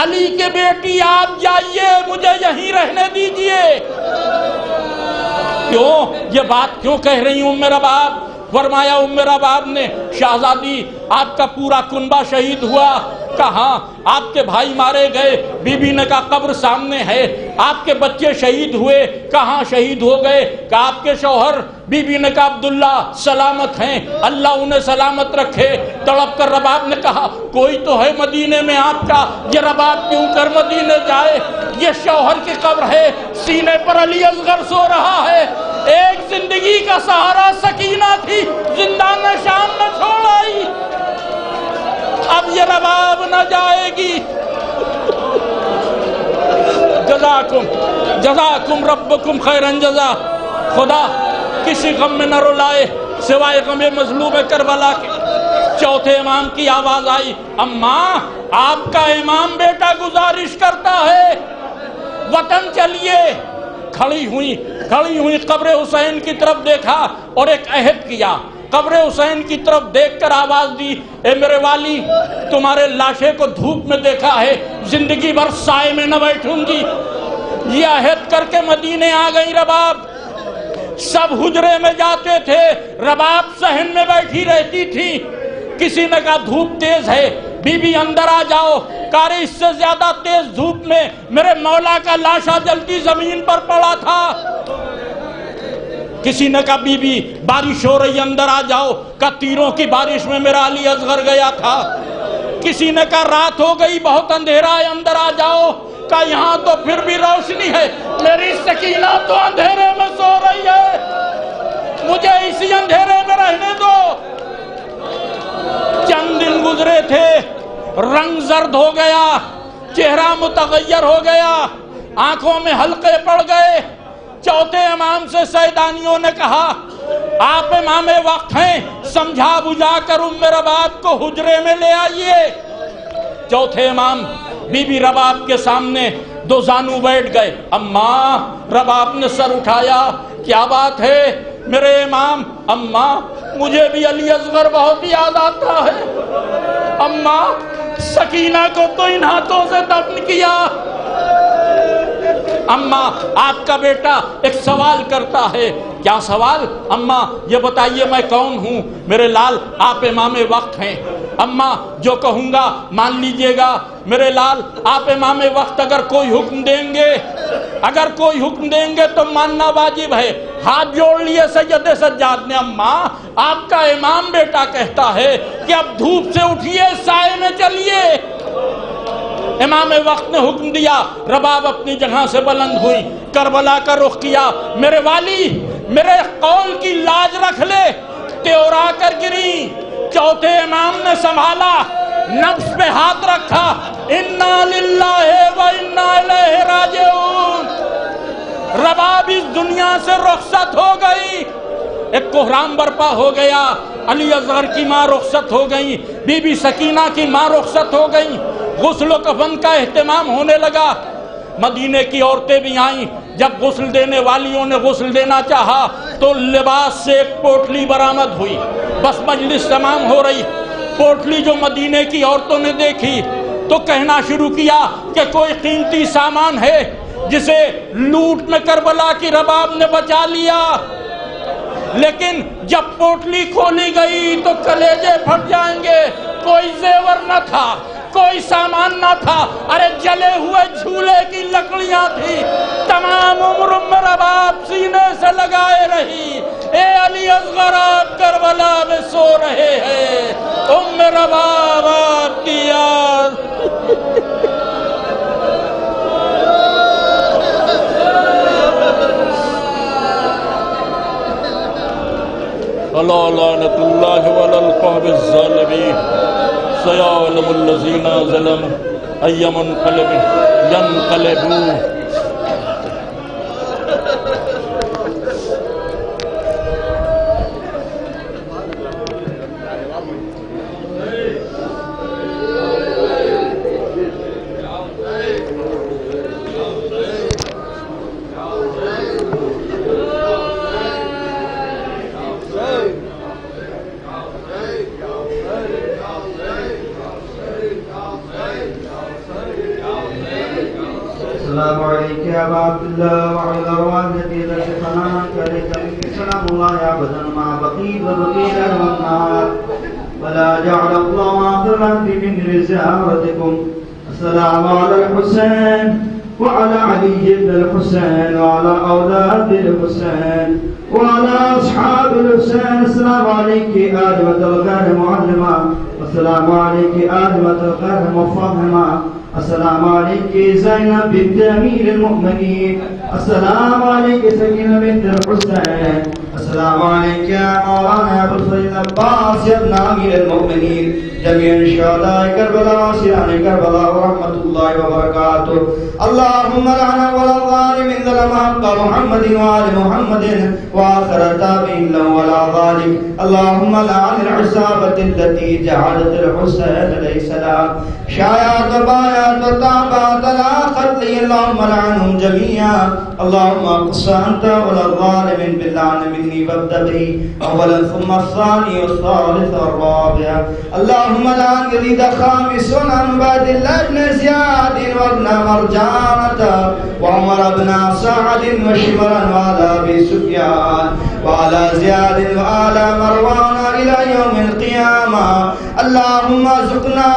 علی کے بیٹی آپ جائیے، مجھے یہیں رہنے دیجئے. کیوں یہ بات کیوں کہہ رہی ہوں ام رباب؟ فرمایا ام رباب نے، شہزادی آپ کا پورا کنبہ شہید ہوا. کہاں؟ آپ کے بھائی مارے گئے. بی بی نے کہا قبر سامنے ہے. آپ کے بچے شہید ہوئے. کہاں شہید ہو گئے؟ کہا آپ کے شوہر. بی بی نے کہا عبداللہ سلامت ہیں، اللہ انہیں سلامت رکھے. تڑپ کر رباب نے کہا کوئی تو ہے مدینے میں آپ کا، یہ رباب کیوں کر مدینے جائے؟ یہ شوہر کی قبر ہے، سینے پر علی اصغر سو رہا ہے. ایک زندگی کا سہارا سکینہ تھی، زندان شام نہ چھوڑ آئی، اب یہ رباب نہ جائے گی. جزاکم ربکم خیرن جزا. خدا کسی غم میں نہ رلائے سوائے غم مظلوم کربلا کے. چوتھے امام کی آواز آئی، اماں آپ کا امام بیٹا گزارش کرتا ہے وطن چلیے. کھڑی ہوئی قبر حسین کی طرف دیکھا اور ایک عہد کیا. قبر حسین کی طرف دیکھ کر آواز دی، اے میرے والی تمہارے لاشے کو دھوپ میں دیکھا ہے، زندگی بھر سائے میں نہ بیٹھوں گی. یہ عہد کر کے مدینے آ گئی رباب. سب حجرے میں جاتے تھے، رباب صحن میں بیٹھی رہتی تھی. کسی نے کہا دھوپ تیز ہے، بی بی اندر آ جاؤ. کارے اس سے زیادہ تیز دھوپ میں میرے مولا کا لاشا جلتی زمین پر پڑا تھا. کسی نے کہا بی بی بارش ہو رہی اندر آ جاؤ. کہ تیروں کی بارش میں میرا علی اصغر گیا تھا. کسی نے کہا رات ہو گئی بہت اندھیرا ہے اندر آ جاؤ. کہ یہاں تو پھر بھی روشنی ہے، میری سکینہ تو اندھیرے میں سو رہی ہے، مجھے اسی اندھیرے میں رہنے دو. چند دن گزرے تھے، رنگ زرد ہو گیا، چہرہ متغیر ہو گیا، آنکھوں میں حلقے پڑ گئے. چوتھے امام سے سیدانیوں نے کہا آپ امام وقت ہیں، سمجھا بجھا کر ام رباب کو حجرے میں لے آئیے. چوتھے امام بی بی رباب کے سامنے دو زانو بیٹھ گئے. اماں. رباب نے سر اٹھایا، کیا بات ہے میرے امام؟ اماں مجھے بھی علی اصغر بہت یاد آتا ہے. اماں سکینہ کو تو ان ہاتھوں سے دفن کیا. اماں آپ کا بیٹا ایک سوال کرتا ہے. کیا سوال؟ اماں یہ بتائیے میں کون ہوں؟ میرے لال آپ امام وقت ہیں. اماں جو کہوں گا مان لیجئے گا. میرے لال آپ امام وقت اگر کوئی حکم دیں گے تو ماننا واجب ہے. ہاتھ جوڑ لیے سید سجاد نے. اماں آپ کا امام بیٹا کہتا ہے کہ اب دھوپ سے اٹھیے سائے میں چلیے. امام وقت نے حکم دیا. رباب اپنی جگہ سے بلند ہوئی، کربلا کا رخ کیا. میرے والی میرے قول کی لاج رکھ لے. تیورا کر گری. چوتھے امام نے سنبھالا، نفس پہ ہاتھ رکھا، انا للہ و انا الیہ راجعون. رباب اس دنیا سے رخصت ہو گئی. ایک کوہرام برپا ہو گیا. علی اصغر کی ماں رخصت ہو گئی، بی بی سکینہ کی ماں رخصت ہو گئی. غسل و کفن کا اہتمام ہونے لگا. مدینے کی عورتیں بھی آئیں. جب غسل دینے والیوں نے غسل دینا چاہا تو لباس سے ایک پوٹلی برآمد ہوئی. بس مجلس تمام ہو رہی. پوٹلی جو مدینے کی عورتوں نے دیکھی تو کہنا شروع کیا کہ کوئی قیمتی سامان ہے جسے لوٹ میں کربلا کی رباب نے بچا لیا. لیکن جب پوٹلی کھولی گئی تو کلیجے پھٹ جائیں گے. کوئی زیور نہ تھا، کوئی سامان نہ تھا. ارے جلے ہوئے جھولے کی لکڑیاں تھی. تمام عمر ام رباب سینے سے لگائے رہی. اے علی اصغر آپ کربلا میں سو رہے ہیں، ام رباب آپ کی یاد. اللہ لعنت اللہ علی القوم الظالمین. سیعلم الذین ظلموا ای منقلب ینقلبون. يا أبا عبد الله وعلى الأرواح التي تشفناك عليك منك سلام الله يا أبدا مع بقيت وبقيت والنار ولا جعل الله آخر الأمر من زيارتكم. السلام على الحسين وعلى علي بن الحسين وعلى أولاد الحسين وعلى أصحاب الحسين. السلام عليك آدمة الغير معلمة والسلام عليك آدمة الغير مفهمة. السلام عليك زينب بنت أمير المؤمنين. السلام عليك سكينة بنت الحسين. السلام عليك يا مولانا يا أبو الفضل العباس يا ابن أمير المؤمنين. جميع شهداء كربلاء وسيان كربلاء ورحمة الله وبركاته. اللهم لعن ولا ظالم ظلم حق محمد وآل محمد وآخر تابعين له ولا ظالم. اللهم لعن العصابة التي جعلت الحسين عليه السلام شايعات وبايعات وتابعات لا قتل. اللهم لعنهم جميعا. اللهم اقص أنت ولا ظالم باللعن مني فابدأ به أولا ثم الثاني والثالث والرابع. اللهم لعن يزيد خامس عن عباد الله بن زياد وابن مرجانة وعمر بن سعد وشمرا وعلى أبي سفيان وعلى زياد وعلى مروان إلى يوم القيامة. اللهم ارزقنا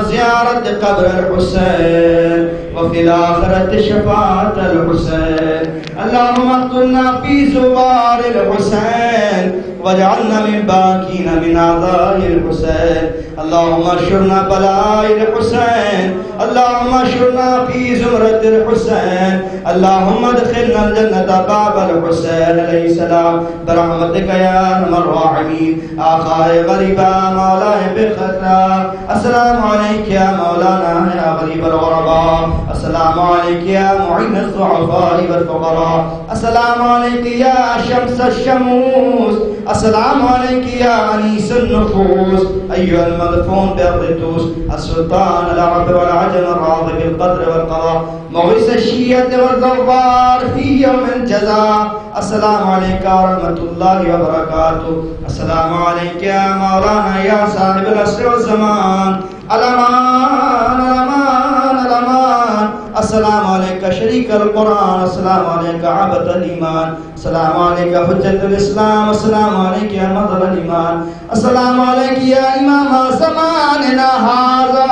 زيارة قبر الحسين وفي الآخرة شفاعة الحسين. اللهم اقتلنا في زوار الحسين واجعلنا من باكين من أعضاء الحسين. اللهم اشرنا بلاء الحسين. اللهم اشرنا في زمرة الحسين. اللهم ادخلنا الجنة باب الحسين عليه السلام برحمتك يا أرحم الراحمين. آخائے غریبا مولاي بخطا. السلام عليك يا مولانا يا غريب الغرباء. السلام عليك يا معين الضعفاء والفقراء. السلام عليك يا شمس الشموس. السلام عليك يا أنيس النفوس. أيها المدفون بأرض توس السلطان العرب والعجم الراضي بالقدر والقضاء مغيث الشيعة والضربار في يوم الجزاء. السلام عليك ورحمة الله وبركاته. السلام عليك يا مولانا يا صاحب العصر والزمان. الأمان الأمان الأمان. السلام عليك شريك القرآن. السلام عليك عبد الإيمان. السلام عليك حجة الإسلام. السلام عليك يا مظهر الإيمان. السلام عليك يا إمام زماننا هذا.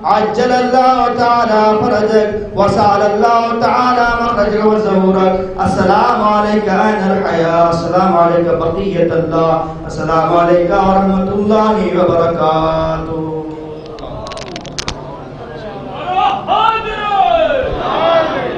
عجل الله تعالى فرجك وسأل الله تعالى مخرجك وزورك. السلام عليك أين الحياة. السلام عليك بقية الله. السلام عليك ورحمة الله وبركاته.